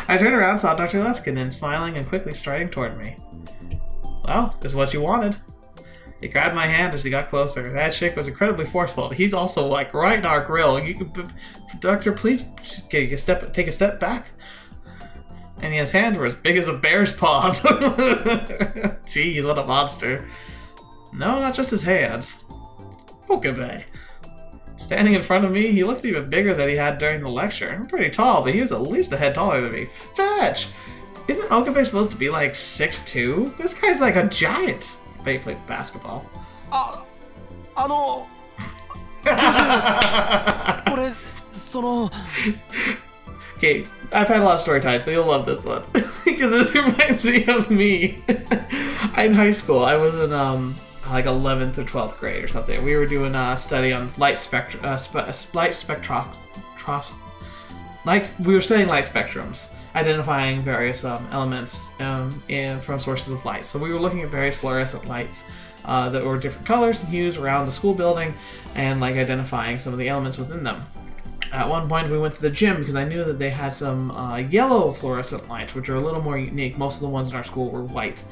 I turned around and saw Dr. Leskinen smiling and quickly striding toward me. Well, this is what you wanted. He grabbed my hand as he got closer. That shake was incredibly forceful. He's also like right in our grill. Doctor, please take a step back. And his hands were as big as a bear's paws. Jeez, what a monster. No, not just his hands. Okebe. Standing in front of me, he looked even bigger than he had during the lecture. I'm pretty tall, but he was at least a head taller than me. Fetch! Isn't Okebe supposed to be like 6'2"? This guy's like a giant. I bet he played basketball. Okay, I've had a lot of story times, but you'll love this one. Because this reminds me of me. In high school, I was in like 11th or 12th grade or something. We were doing a study on light spectrum, we were studying light spectrums, identifying various elements from sources of light. So we were looking at various fluorescent lights that were different colors and hues around the school building, and like identifying some of the elements within them. At one point, we went to the gym because I knew that they had some yellow fluorescent lights, which are a little more unique. Most of the ones in our school were white,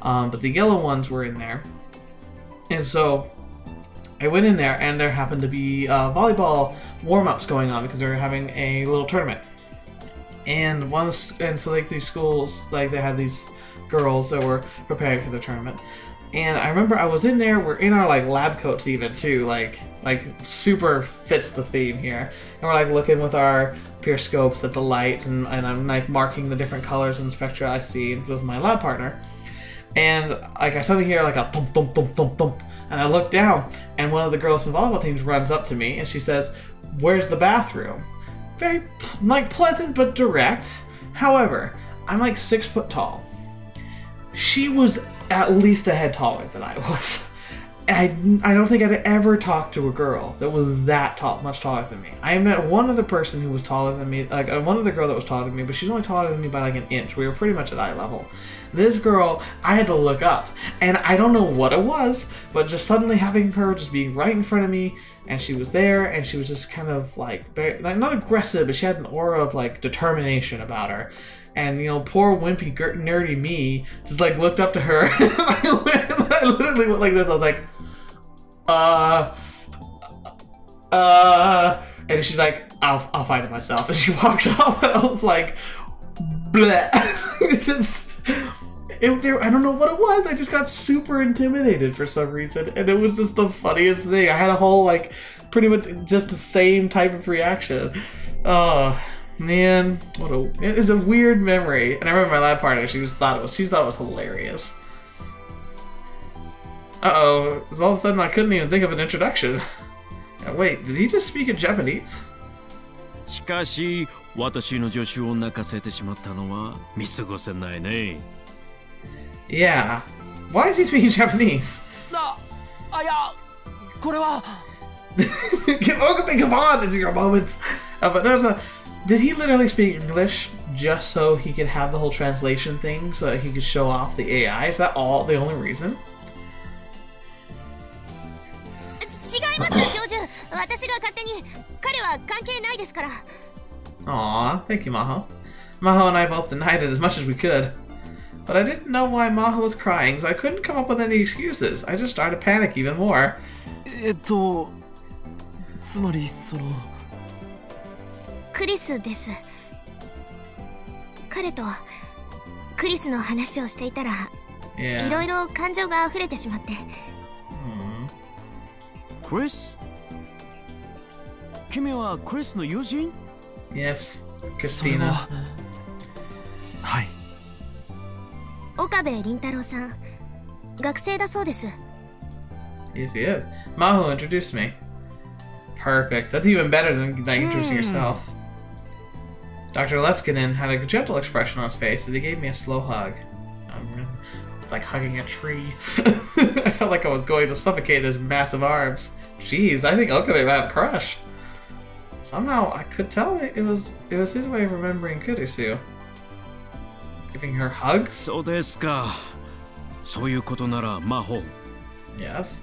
but the yellow ones were in there. And so I went in there, and there happened to be volleyball warm-ups going on because they were having a little tournament. And so like these schools, like they had these girls that were preparing for the tournament. And I remember I was in there, we're in our like lab coats even too, like super fits the theme here. And we're like looking with our periscopes at the light, and I'm like marking the different colors and spectra I see with my lab partner. And like I suddenly hear like a thump thump thump thump thump, and I look down, and one of the girls from the volleyball teams runs up to me and she says, "Where's the bathroom?" Very like pleasant but direct. However, I'm like 6 foot tall. She was at least a head taller than I was. I don't think I'd ever talked to a girl that was that tall, much taller than me. I met one other person who was taller than me, like one other girl that was taller than me, but she's only taller than me by like an inch. We were pretty much at eye level. This girl, I had to look up, and I don't know what it was, but just suddenly having her just be right in front of me, and she was there, and she was just kind of like, very, like not aggressive, but she had an aura of like determination about her. And, you know, poor wimpy nerdy me just like looked up to her. I literally went like this. I was like, and she's like, I'll find it myself. And she walks off, and I was like, bleh. I don't know what it was. I just got super intimidated for some reason, and it was just the funniest thing. I had a whole like pretty much just the same type of reaction. Man, it is a weird memory. And I remember my lab partner, she thought it was hilarious. Uh-oh, all of a sudden I couldn't even think of an introduction. Wait, did he just speak in Japanese? しかし、私の助手を泣かせてしまったのは見過ごせないね。Yeah. Why is he speaking Japanese? いや、これは。Okabe, come on, this is your moment. But did he literally speak English just so he could have the whole translation thing, so that he could show off the AI? Is that all the only reason? 違います、教授。私が勝手に。彼は関係ないですから。Aw, thank you, Maho. Maho and I both denied it as much as we could. But I didn't know why Maho was crying, so I couldn't come up with any excuses. I just started to panic even more. つまりその。クリスです。彼とクリスの話をしていたら、いろいろ感情が溢れてしまって。クリス？君はクリスの友人？ Yes, Christina. はい。岡部倫太郎さん、学生だそうです。Yes, he is. Maho introduced me. Perfect. That's even better than introducing yourself. Dr. Leskinen had a gentle expression on his face as he gave me a slow hug. It's like hugging a tree. I felt like I was going to suffocate his massive arms. Jeez, I think Okabe might have a crush. Somehow, I could tell it was his way of remembering Kurisu. Giving her hugs? そうですか。そういうことなら、マホ。Yes.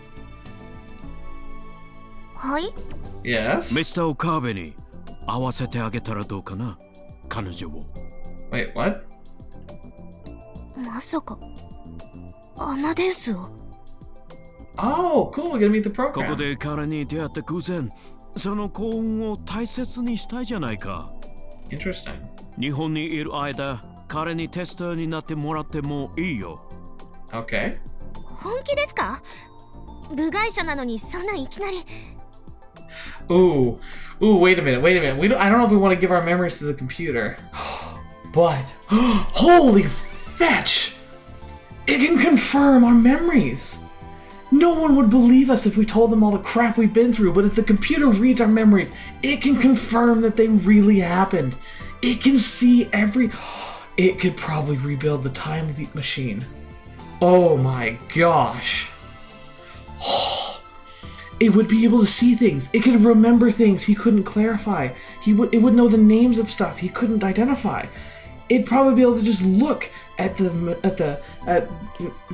はい。Yes. Mr. Okabe に会わせてあげたらどうかな、彼女を。Wait, what? まさか、アマデウスを。Oh, cool. We're gonna meet the program. ここで彼に出会った偶然、その幸運を大切にしたいじゃないか。Interesting. 日本にいる間、彼にテスターになってもらってもいいよ。Okay. 本気ですか？部外者なのにそんないきなり。Ooh, wait a minute. I don't know if we want to give our memories to the computer. But, holy fetch! It can confirm our memories! No one would believe us if we told them all the crap we've been through, but if the computer reads our memories, it can confirm that they really happened. It can see every... It could probably rebuild the time leap machine. Oh my gosh. It would be able to see things. It could remember things he couldn't clarify. It would know the names of stuff he couldn't identify. It'd probably be able to just look at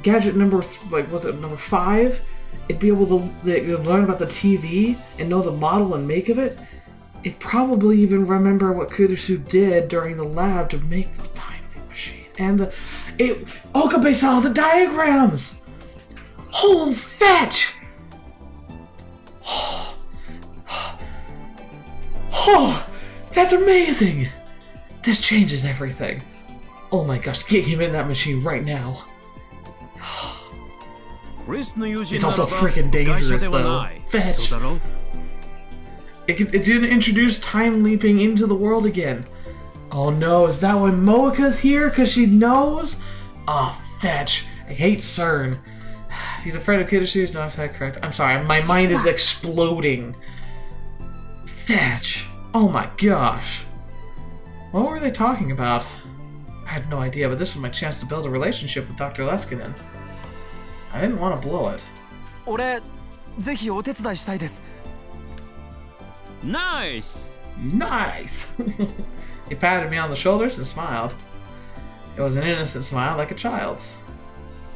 gadget number number 5. It'd be able to learn about the TV and know the model and make of it. It'd probably even remember what Kurisu did during the lab to make the time machine. And Okabe saw the diagrams. Whole fetch! Oh, that's amazing! This changes everything. Oh my gosh, get him in that machine right now. It's also freaking dangerous though. Fetch! It didn't introduce time leaping into the world again. Oh no, is that why Moeka's here? Because she knows? Oh, fetch. I hate CERN. He's afraid of Kurisu. No, I correct. I'm sorry, my mind is exploding. Fetch. Oh my gosh. What were they talking about? I had no idea, but this was my chance to build a relationship with Dr. Leskinen. I didn't want to blow it. 俺、ぜひお手伝いしたいです。Nice! Nice! He patted me on the shoulders and smiled. It was an innocent smile like a child's.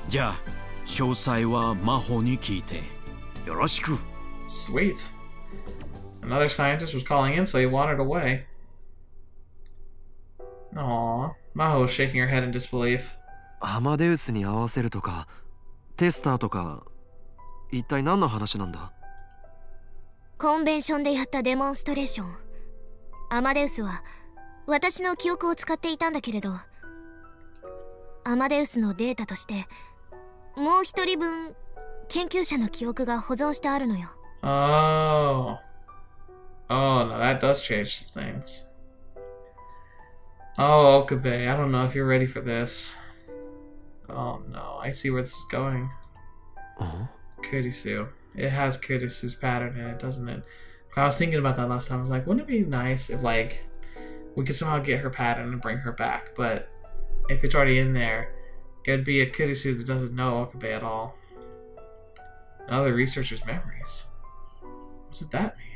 じゃあ、詳細はマホに聞いて。よろしく。Sweet. Another scientist was calling in, so he wandered away. Aww. Maho was shaking her head in disbelief. アマデウスに合わせるとか、テスターとか、一体何の話なんだ？コンベンションでやったデモンストレーション。アマデウスは私の記憶を使っていたんだけれど、アマデウスのデータとしてもう一人分研究者の記憶が保存してあるのよ。Oh. Oh, no, that does change some things. Oh, Okabe, I don't know if you're ready for this. Oh no, I see where this is going. Kurisu. It has Kurisu's pattern in it, doesn't it? I was thinking about that last time. I was like, wouldn't it be nice if, like, we could somehow get her pattern and bring her back? But if it's already in there, it would be a Kurisu that doesn't know Okabe at all. Another researcher's memories. What did that mean?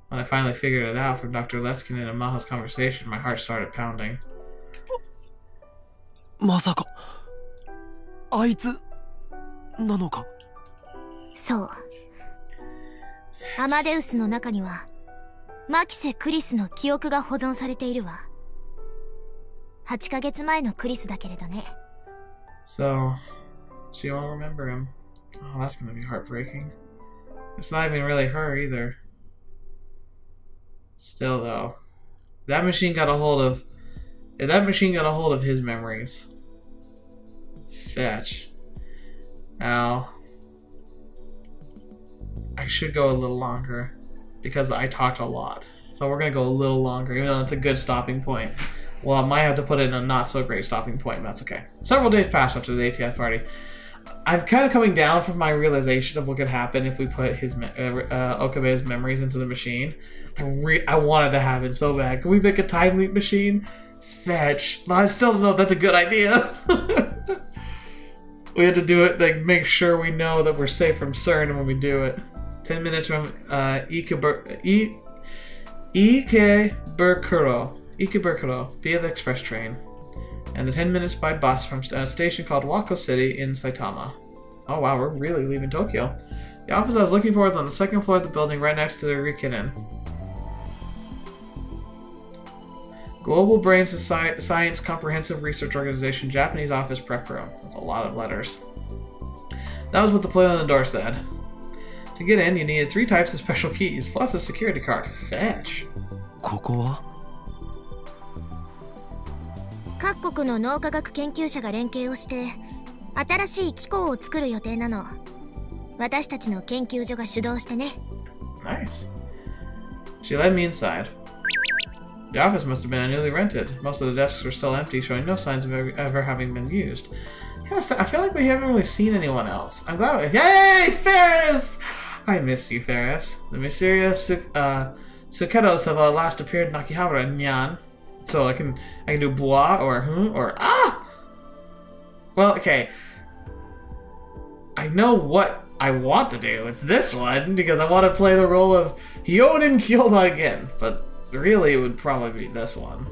When I finally figured it out from Dr. Leskinen and Maho's conversation, my heart started pounding. まさかあいつなのか。そう。アマデウスの中にはマキセ・クリスの記憶が保存されているわ。8ヶ月前のクリスだけれどね。So, she won't remember him. Oh, that's gonna be heartbreaking. It's not even really her either. Still though, that machine got a hold of his memories. Fetch. Now, I should go a little longer because I talked a lot. So we're gonna go a little longer, even though it's a good stopping point. Well, I might have to put it in a not so great stopping point, but that's okay. Several days passed after the ATF party. I'm kind of coming down from my realization of what could happen if we put his Okabe's memories into the machine. I wanted to happen so bad. Can we make a time leap machine? Fetch. But I still don't know if that's a good idea. We have to do it, like, make sure we know that we're safe from CERN when we do it. 10 minutes from Ikebukuro via the express train. And the 10 minutes by bus from a station called Wako City in Saitama. Oh wow, we're really leaving Tokyo. The office I was looking for was on the second floor of the building right next to the Leskinen. Global Brain Science Comprehensive Research Organization Japanese Office Prep Room. That's a lot of letters. That was what the plate on the door said. To get in, you needed 3 types of special keys, plus a security card. Fetch. ここは各国の脳科学研究者が連携をして新しい機構を作る予定なの。私たちの研究所が主導してね。Nice. She led me inside. The office must have been newly rented. Most of the desks were still empty, showing no signs of ever having been used. I feel like we haven't really seen anyone else. I'm glad. Yay, Ferris! I miss you, Ferris. The mysterious Suketos have last appeared in Akihabara, Nyan. So I can do bois or ah. Well, okay. I know what I want to do. It's this one because I want to play the role of Hyonin Kyoma again, but really it would probably be this one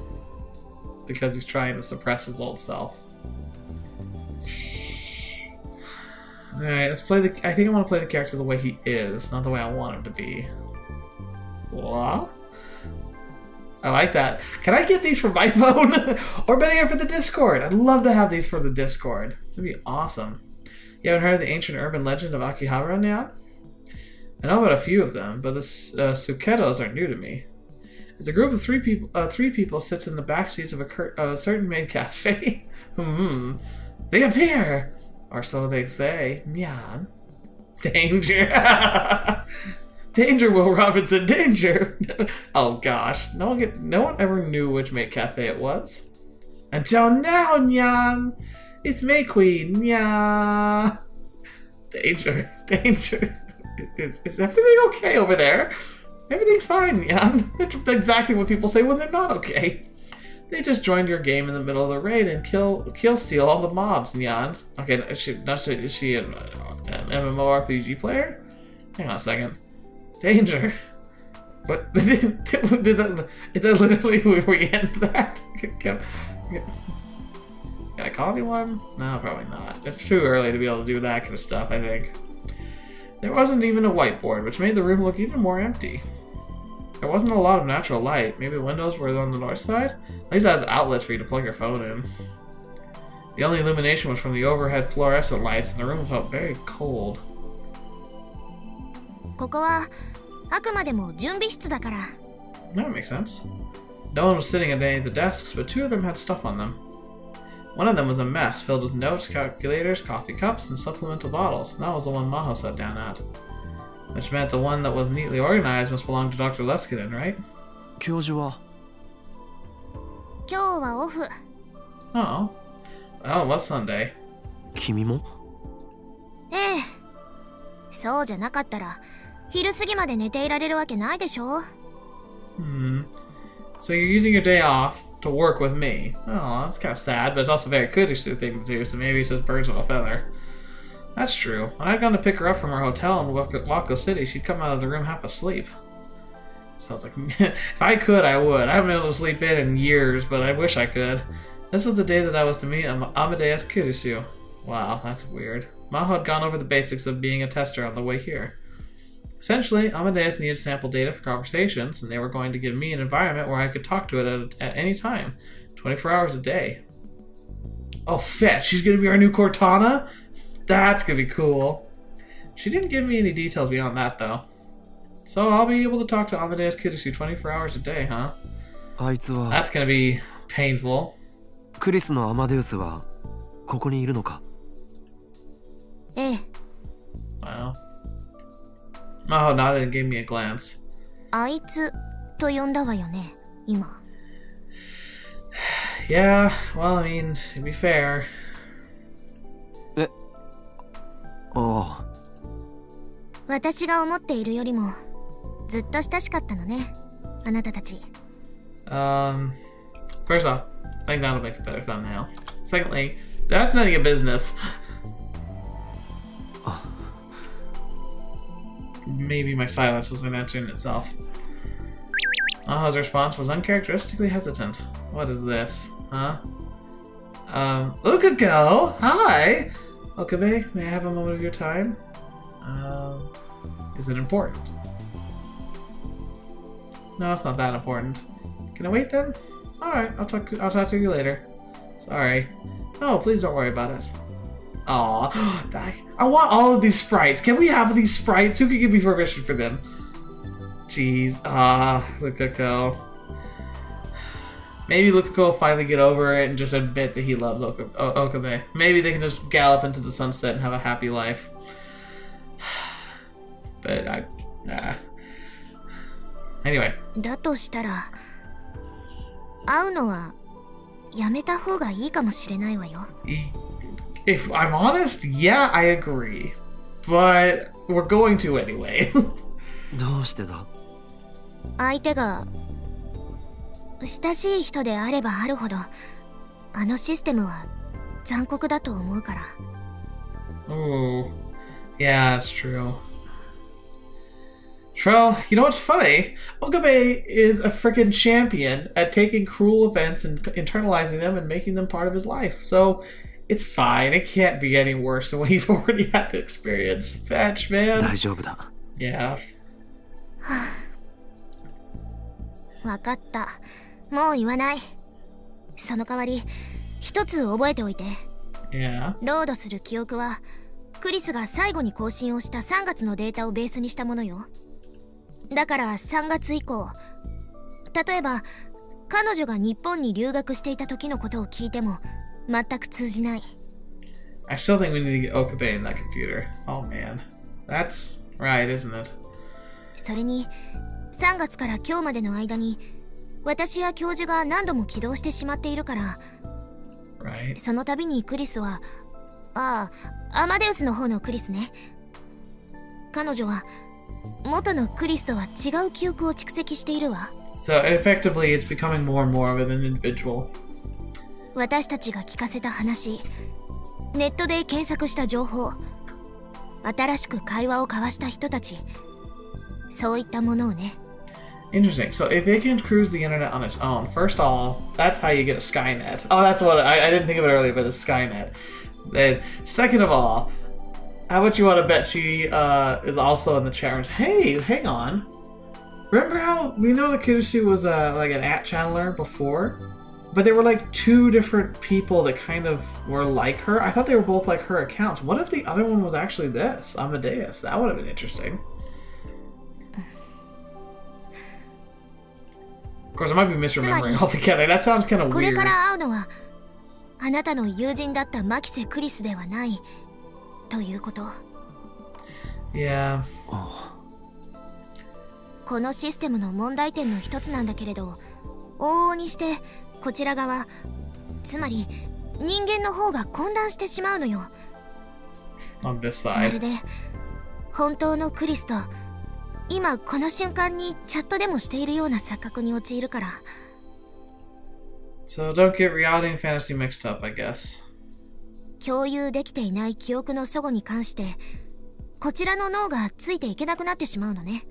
because he's trying to suppress his old self. All right, let's play the. I think I want to play the character the way he is, not the way I want him to be. What? I like that. Can I get these for my phone? Or better yet, for the Discord? I'd love to have these for the Discord. That'd be awesome. You haven't heard of the ancient urban legend of Akihabara yet? I know about a few of them, but the Suketos are new to me. It's a group of three people sits in the back seats of a certain maid cafe. They appear! Or so they say. Nyan. Danger. Danger, Will Robinson, danger! Oh gosh, no one ever knew which maid cafe it was. Until now, Nyan! It's May Queen, Nyan! Danger, danger. Is everything okay over there? Everything's fine, Nyan. That's exactly what people say when they're not okay. They just joined your game in the middle of the raid and kill steal all the mobs, Nyan. Okay, is she an MMORPG player? Hang on a second. Danger. But is that literally where we end that? Can I call anyone? No, probably not. It's too early to be able to do that kind of stuff, I think. There wasn't even a whiteboard, which made the room look even more empty. There wasn't a lot of natural light. Maybe windows were on the north side? At least it has outlets for you to plug your phone in. The only illumination was from the overhead fluorescent lights, and the room felt very cold. ここはあくまでも準備室だから。That makes sense. No one was sitting at any of the desks, but 2 of them had stuff on them. One of them was a mess filled with notes, calculators, coffee cups, and supplemental bottles. That was the one Maho sat down at. Which meant the one that was neatly organized must belong to Dr. Leskinen, right? 教授は今日はオフ。Oh. Oh, it was Sunday. 君も？ええ。そうじゃなかったら昼過ぎまで寝ていられるわけないでしょ。So you're using your day off to work with me. Oh, that's kind of sad, but it's also a very Kurisu thing to do, so maybe it's just birds with a feather. That's true. When I'd gone to pick her up from her hotel in Wako City, she'd come out of the room half asleep. Sounds like... if I could, I would. I haven't been able to sleep in years, but I wish I could. This was the day that I was to meet Amadeus Kurisu. Wow, that's weird. Maho had gone over the basics of being a tester on the way here. Essentially, Amadeus needed sample data for conversations, and they were going to give me an environment where I could talk to it at any time, 24 hours a day. Oh, fetch! She's gonna be our new Cortana? That's gonna be cool. She didn't give me any details beyond that, though. So I'll be able to talk to Amadeus Kurisu 24 hours a day, huh? That's gonna be painful. クリスのアマデウスはここにいるのか？ええ。 Wow. Maho nodded and gave me a glance. あいつと呼んだわよね、今。Yeah, well, I mean, to be fair. え、ああ。私が思っているよりもずっと親しかったのね、あなたたち。First off, I think that'll make a better thumbnail. Secondly, that's none of your business. Maybe my silence was an answer in itself. Maho's response was uncharacteristically hesitant. What is this? Huh? Look at go! Hi! Okebe, may I have a moment of your time? Is it important? No, it's not that important. Can I wait then? Alright, I'll talk to you later. Sorry. No, please don't worry about it. Aw, I want all of these sprites. Can we have these sprites? Who can give me permission for them? Jeez, Lukako. Maybe Lukako will finally get over it and just admit that he loves Okabe. Maybe they can just gallop into the sunset and have a happy life. But Anyway. だとしたら、会うのはやめた方がいいかもしれないわよ。If I'm honest, yeah, I agree. But we're going to anyway. どうしてだ？相手が親しい人であればあるほど、あのシステムは残酷だと思うから。Oh, yeah, that's true. Trell, you know what's funny? Okabe is a freaking champion at taking cruel events and internalizing them and making them part of his life. So it's fine. It can't be any worse than what he's already had to experience. Fetch, man. 大丈夫だ。Yeah. わかった。もう言わない。その代わり、一つ覚えておいて。Yeah. ロードする記憶は、クリスが最後に更新をした3月のデータをベースにしたものよ。だから3月以降、例えば彼女が日本に留学していた時のことを聞いても全く通じない。I still think we need to get Okabe in that computer. Oh man. That's right, isn't it? それに3月から今日までの間に私や教授が何度も起動してしまっているから、Right. その度にクリスは、アマデウスの方のクリスね。彼女は元のクリスとは違う記憶を蓄積しているわ。So effectively, it's becoming more and more of an individual. 私たちが聞かせた話、ネットで検索した情報、新しく会話を交わした人たち、そういったものをね。Interesting. So if it can cruise the internet on its own, first of all, that's how you get a Skynet. Oh, that's what I didn't think of it earlier, but a Skynet. Then, second of all, how much you want to bet she is also in the chat room? Hey, hang on. Remember how we know that Kurisu was like an at channeler before, but there were like two different people that kind of were like her. I thought they were both like her accounts. What if the other one was actually this Amadeus? That would have been interesting. Of course, I might be misremembering altogether. That sounds kind of weird. これから会うのはあなたの友人だったマキセ・クリスではないということ。Yeah. このシステムの問題点の一つなんだけれど、往々にしてこちら側、つまり人間の方が混乱してしまうのよ。On this ま side. るで本当のクリスと今この瞬間にチャットでもしているような錯覚に陥るから。 So don't get reality and fantasy mixed up, I guess. 共有できていない記憶の齟齬に関してこちらの脳がついていけなくなってしまうのね。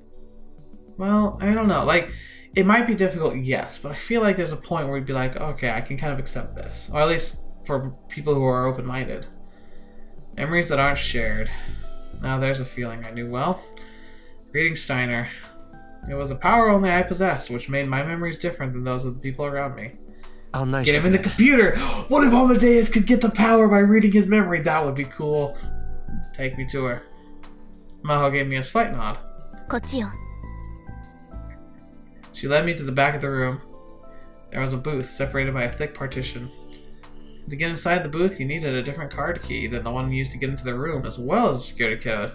Well, I don't know. Like, it might be difficult, yes, but I feel like there's a point where we'd be like, okay, I can kind of accept this. Or at least for people who are open-minded. Memories that aren't shared. Now there's a feeling I knew well. Reading Steiner. It was a power only I possessed, which made my memories different than those of the people around me. Get him in the computer! What if Amadeus could get the power by reading his memory? That would be cool. Take me to her. Maho gave me a slight nod. こっちよ。 She led me to the back of the room. There was a booth separated by a thick partition. To get inside the booth, you needed a different card key than the one used to get into the room, as well as a security code.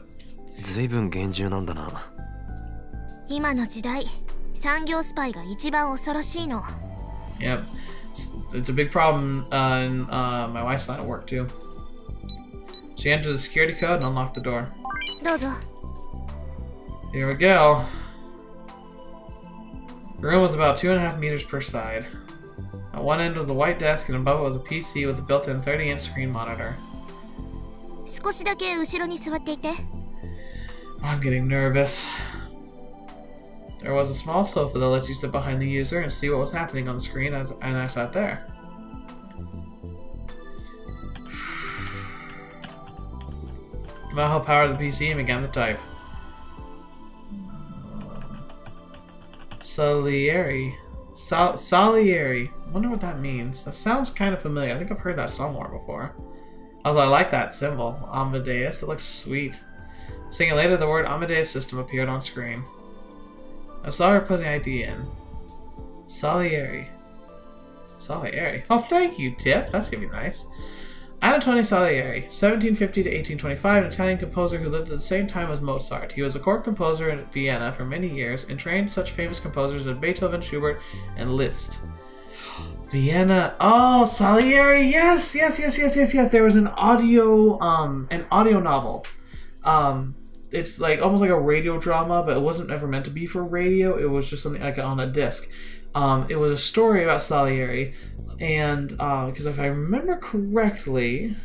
随分厳重なんだな。今の時代、産業スパイが一番恐ろしいの。 Yep. It's a big problem in my wife's line of work, too. She entered the security code and unlocked the door. どうぞ。 Here we go. The room was about 2.5 meters per side. At one end was a white desk, and above it was a PC with a built-in 30-inch screen monitor. 少しだけ後ろに座っていて。 I'm getting nervous. There was a small sofa that lets you sit behind the user and see what was happening on the screen, and I sat there. Maho powered the PC and began to type. Salieri. Salieri. I wonder what that means. That sounds kind of familiar. I think I've heard that somewhere before. I like that symbol. Amadeus. It looks sweet. A second later, the word Amadeus system appeared on screen. I saw her put an ID in. Salieri. Salieri. Oh, thank you, Tip. That's gonna be nice. Antonio Salieri, 1750 to 1825, an Italian composer who lived at the same time as Mozart. He was a court composer in Vienna for many years and trained such famous composers as Beethoven, Schubert, and Liszt. Vienna. Oh, Salieri. Yes. There was an audio novel. It's like almost like a radio drama, but it wasn't ever meant to be for radio. It was just something like on a disc. It was a story about Salieri, and because if I remember correctly,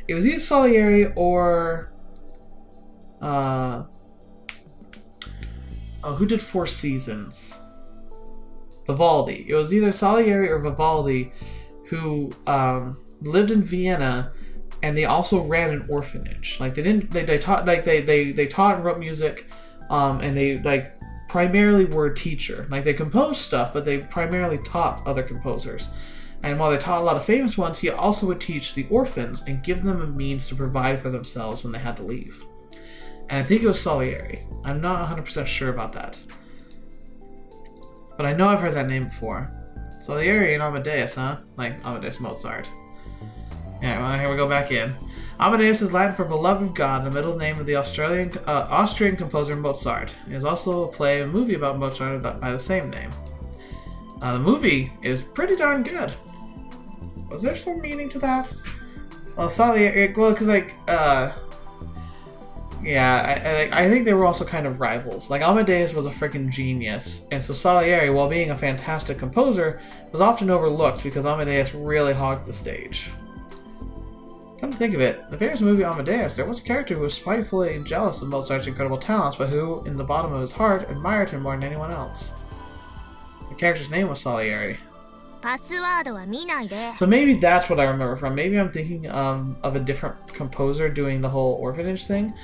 it was either Salieri or who did Four Seasons? Vivaldi. It was either Salieri or Vivaldi, who lived in Vienna, and they also ran an orphanage. Like they taught and wrote music, and they like primarily were a teacher. Like they composed stuff, but they primarily taught other composers. And while they taught a lot of famous ones, he also would teach the orphans and give them a means to provide for themselves when they had to leave. And I think it was Salieri. I'm not 100% sure about that, but I know I've heard that name before. Salieri and Amadeus, huh? Like Amadeus Mozart. Yeah, well, here we go back in. Amadeus is Latin for beloved of God, the middle name of the Austrian composer Mozart. There's also a play and movie about Mozart by the same name. The movie is pretty darn good. Was there some meaning to that? Well, Salieri, well, because like, yeah, I think they were also kind of rivals. Like Amadeus was a freaking genius, and so Salieri, while being a fantastic composer, was often overlooked because Amadeus really hogged the stage. Come to think of it, in the famous movie Amadeus, there was a character who was spitefully jealous of Mozart's incredible talents, but who, in the bottom of his heart, admired him more than anyone else. The character's name was Salieri. So maybe that's what I remember from. Maybe I'm thinking of a different composer doing the whole orphanage thing.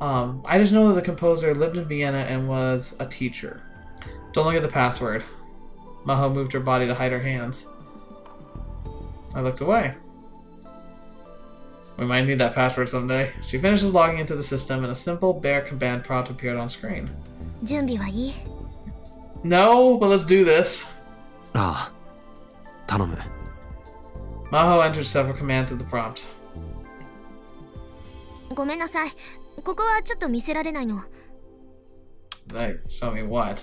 I just know that the composer lived in Vienna and was a teacher. Don't look at the password. Maho moved her body to hide her hands. I looked away. We might need that password someday. She finishes logging into the system and a simple bare command prompt appeared on screen. No, but let's do this. Ah, 頼む. Maho entered several commands of the prompt. ごめんなさい。ここはちょっと見せられないの。 Like, show me what?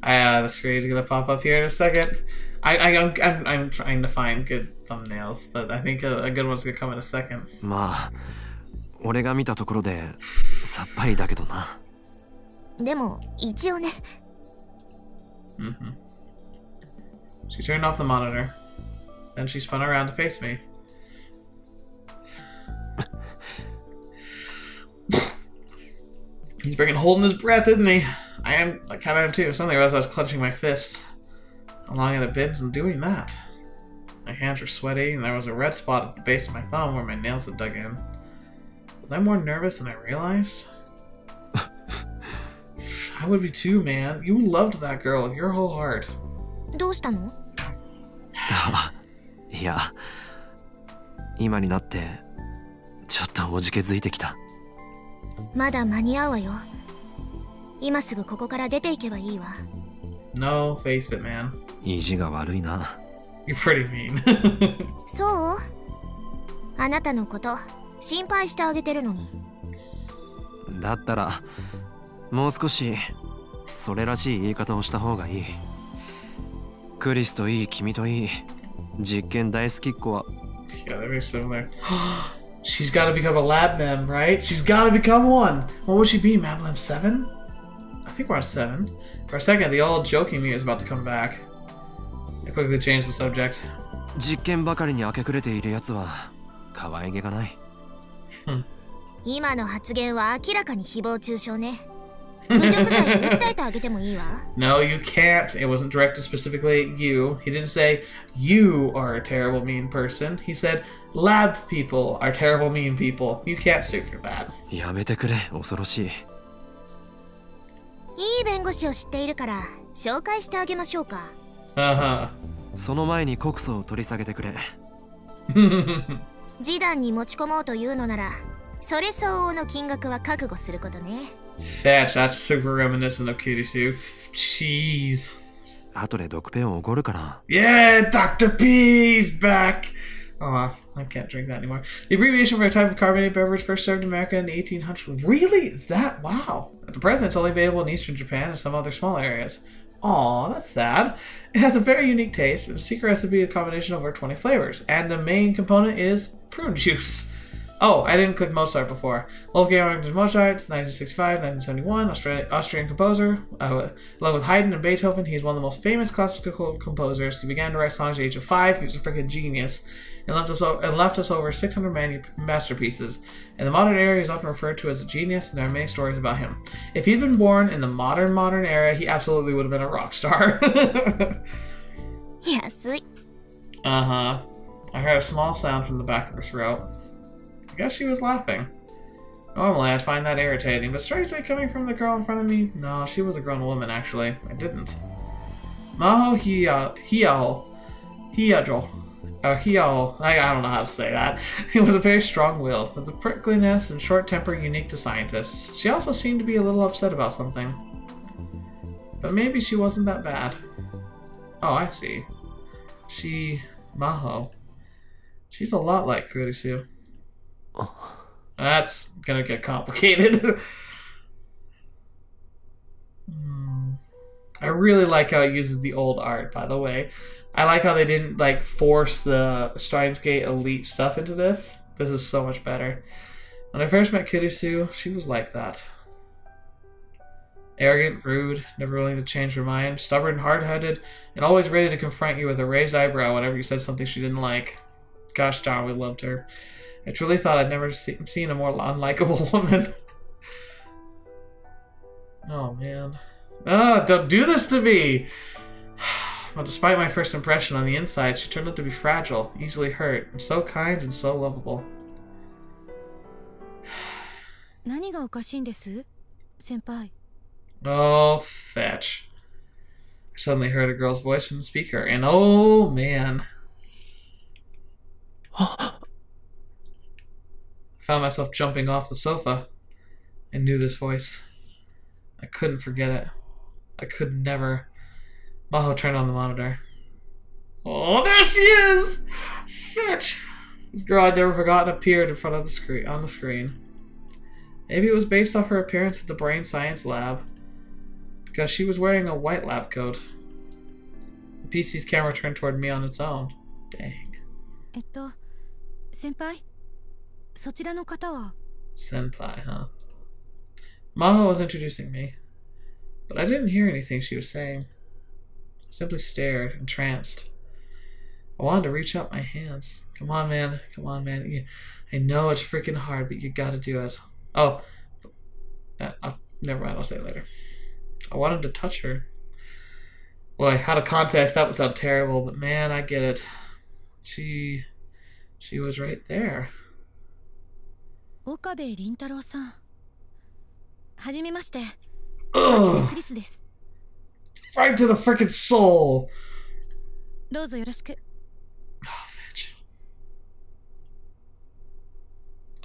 The screen is gonna pop up here in a second. I'm trying to find good thumbnails, but I think a good one's gonna come in a second. まあ俺が見たところでさっぱりだけどな。でも一応ね。She turned off the monitor. Then she spun around to face me. He's freaking holding his breath, isn't he? I kind of am too. Suddenly I realized I was clenching my fists along in the bins and doing that. My hands were sweaty, and there was a red spot at the base of my thumb where my nails had dug in. Was I more nervous than I realized? I would be too, man. You loved that girl with your whole heart. どうしたの？いや、今になってちょっとおじけづいてきた。まだ間に合うわよ。今すぐここから出ていけばいいわ。No, face it, man. 意地が悪いな。You're pretty mean. そう？あなたのこと心配してあげてるのに。だったらもう少しそれらしい言い方をした方がいい。クリスといい君といい実験大好きっ子は。Yeah, they're very similar. She's got to become a lab mem, right? She's got to become one. What would she be, Mablem 7? I think we're on 7. For a second, the old joking me was about to come back. I quickly changed the subject. 実験ばかりに明け暮れているやつは可愛げがない。今の発言は明らかに誹謗中傷ね。侮辱罪で訴えてあげてもいいわ。No, you can't. It wasn't directed specifically at you. He didn't say, you are a terrible, mean person. He said, lab people are terrible, mean people. You can't sue for that. やめてくれ、恐ろしい。いい弁護士を知っているから紹介してあげましょうか。その前に告訴を取り下げてくれ。示談に持ち込もうというのなら、それ相応の金額は覚悟することね。Fetch, that's super reminiscent of Kurisu. Jeez. 後で毒ペンをおごるから。Yeah, Dr. P's back! Aw, I can't drink that anymore. The abbreviation for a type of carbonated beverage first served in America in the 1800s. Really? Is that? Wow. At the present, it's only available in eastern Japan and some other small areas. Aw, that's sad. It has a very unique taste, and a secret recipe is a combination of over 20 flavors. And the main component is prune juice. Oh, I didn't click Mozart before. Wolfgang Mozart, 1965, 1971, Austrian composer. Along with Haydn and Beethoven, he's one of the most famous classical composers. He began to write songs at the age of 5. He was a freaking genius, and left us over 600 masterpieces. In the modern era, he's often referred to as a genius, and there are many stories about him. If he'd been born in the modern era, he absolutely would have been a rock star. Yeah, sweet. I heard a small sound from the back of her throat. I guess she was laughing. Normally, I'd find that irritating, but strangely coming from the girl in front of me, no, she was a grown woman, actually. I didn't. Maho Hiyajo. I don't know how to say that. He was a very strong-willed, with the prickliness and short temper unique to scientists. She also seemed to be a little upset about something. But maybe she wasn't that bad. Oh, I see. Maho. She's a lot like Kurisu. That's gonna get complicated. I really like how it uses the old art, by the way. I like how they didn't like force the Steins Gate elite stuff into this. This is so much better. When I first met Kurisu, she was like that. Arrogant, rude, never willing to change her mind, stubborn, hard-headed, and always ready to confront you with a raised eyebrow whenever you said something she didn't like. Gosh darn, we loved her. I truly thought I'd never seen a more unlikable woman. Oh, man. Oh, don't do this to me! But despite my first impression on the inside, she turned out to be fragile, easily hurt, and so kind and so lovable. 何がおかしいんです、先輩? Oh, fetch. I suddenly heard a girl's voice from the speaker, and oh, man. I found myself jumping off the sofa. I knew this voice. I couldn't forget it. I could never. Maho turned on the monitor. Oh, there she is! Fetch! This girl I'd never forgotten appeared in front of the screen on the screen. Maybe it was based off her appearance at the brain science lab, because she was wearing a white lab coat. The PC's camera turned toward me on its own. Dang. 先輩、そちらの方は Senpai, huh? Maho was introducing me, but I didn't hear anything she was saying. I simply stared, entranced. I wanted to reach out my hands. Come on, man. Come on, man. I know it's freaking hard, but you gotta do it. Oh. Never mind, I'll say it later. I wanted to touch her. Well, out of context, that would sound terrible, but man, I get it. She was right there. Okabe 凛太郎さん。はじめまして。Ugh. クリスです。Right to the freaking soul. どうぞよろしく。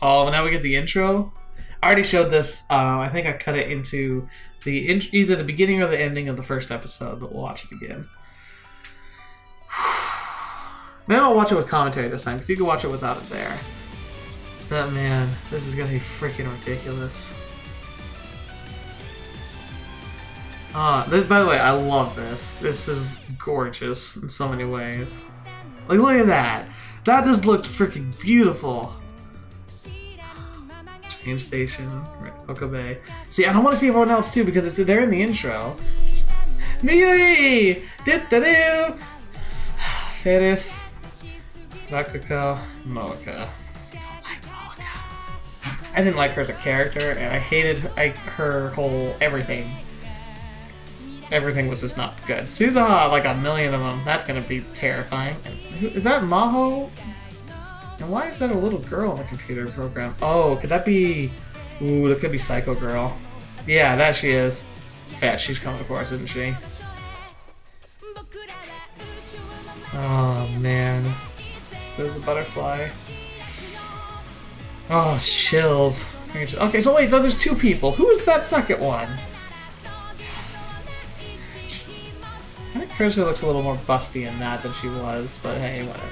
Oh, now we get the intro. I already showed this. I think I cut it into either the beginning or the ending of the first episode, but we'll watch it again. Maybe I'll watch it with commentary this time, because you can watch it without it there. But man, this is gonna be freaking ridiculous. This, by the way, I love this. This is gorgeous in so many ways. Like, look at that. That just looked freaking beautiful. Train station, Okabe. See, I don't want to see everyone else too because they're in the intro. Miri! Do-do-do! Ferris. Rakuko. Moeka. Don't like Moeka. I didn't like her as a character, and I hated her whole everything. Everything was just not good. Suzaha, like a million of them. That's gonna be terrifying. Is that Maho? And why is that a little girl in the computer program? Oh, could that be... Ooh, that could be Psycho Girl. Yeah, that she is. Fat, she's coming to chorus, isn't she? Oh, man. There's the butterfly. Oh, chills. Okay, so wait, so there's two people. Who is that second one? I think Kurisu looks a little more busty in that than she was, but hey, whatever.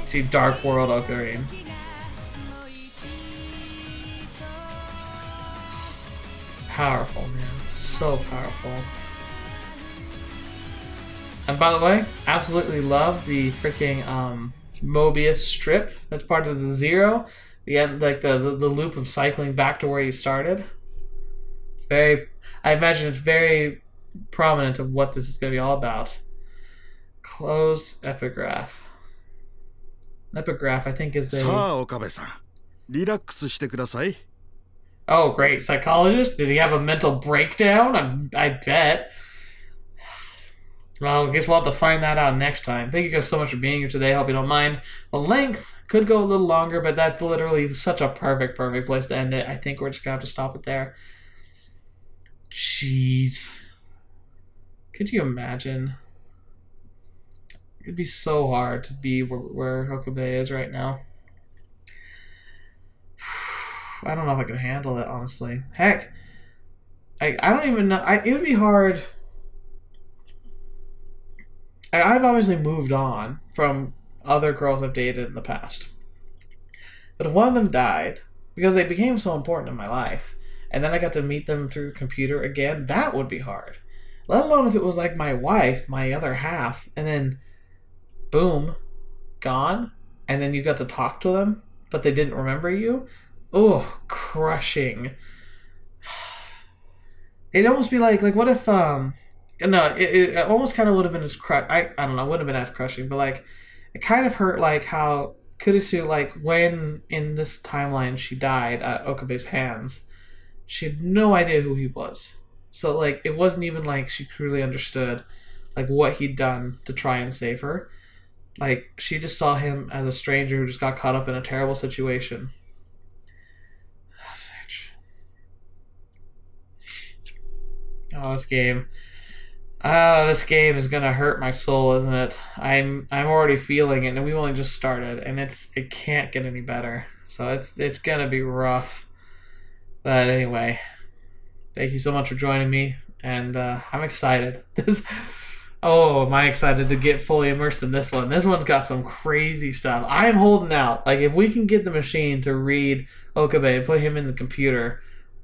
See Dark World Ocarine. Powerful, man. So powerful. And by the way, absolutely love the freaking Mobius strip. That's part of the Zero. The end, like the loop of cycling back to where you started. It's very... I imagine it's very prominent of what this is going to be all about. Closed epigraph. Epigraph, I think, is a... Oh, great. Psychologist? Did he have a mental breakdown? I bet. Well, I guess we'll have to find that out next time. Thank you guys so much for being here today. Hope you don't mind. The length could go a little longer, but that's literally such a perfect place to end it. I think we're just going to have to stop it there. Jeez. Could you imagine? It'd be so hard to be where Okebe is right now. I don't know if I could handle it, honestly. Heck, I don't even know. It would be hard. I've obviously moved on from other girls I've dated in the past. But if one of them died, because they became so important in my life, and then I got to meet them through the computer again, that would be hard. Let alone if it was like my wife, my other half, and then boom, gone, and then you got to talk to them, but they didn't remember you. Oh, crushing. It'd almost be like what if, no, it almost kind of would have been as I don't know, it wouldn't have been as crushing, but like, it kind of hurt like how Kurisu, like when in this timeline she died at Okabe's hands, she had no idea who he was. So like, it wasn't even like she truly understood like what he'd done to try and save her. Like, she just saw him as a stranger who just got caught up in a terrible situation. Oh, this game. This game is gonna hurt my soul, isn't it? I'm already feeling it, and we've only just started, and it can't get any better. So it's gonna be rough. But anyway, thank you so much for joining me, and I'm excited. Oh, am I excited to get fully immersed in this one. This one's got some crazy stuff. I am holding out. Like, if we can get the machine to read Okabe and put him in the computer,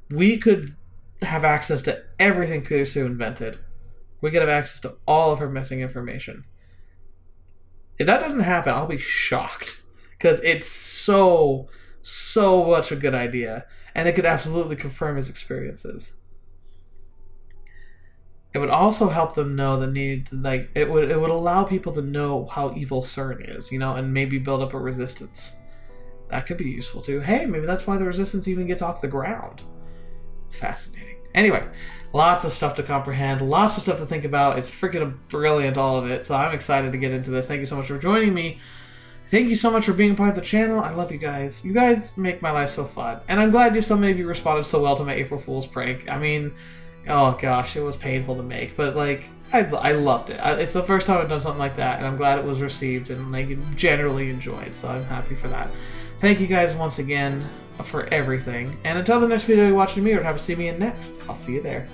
we could have access to everything Kurisu invented. We could have access to all of her missing information. If that doesn't happen, I'll be shocked. Because it's so much a good idea. And it could absolutely confirm his experiences. It would also help them know the need to, like, it would allow people to know how evil CERN is, you know, and maybe build up a resistance. That could be useful too. Hey, maybe that's why the resistance even gets off the ground. Fascinating. Anyway, lots of stuff to comprehend, lots of stuff to think about. It's freaking brilliant, all of it. So I'm excited to get into this. Thank you so much for joining me. Thank you so much for being part of the channel. I love you guys. You guys make my life so fun. And I'm glad so many of you responded so well to my April Fool's prank. I mean, oh gosh, it was painful to make, but like, I loved it. It's the first time I've done something like that, and I'm glad it was received and like generally enjoyed, so I'm happy for that. Thank you guys once again for everything. And until the next video you're watching me or have to see me in next, I'll see you there.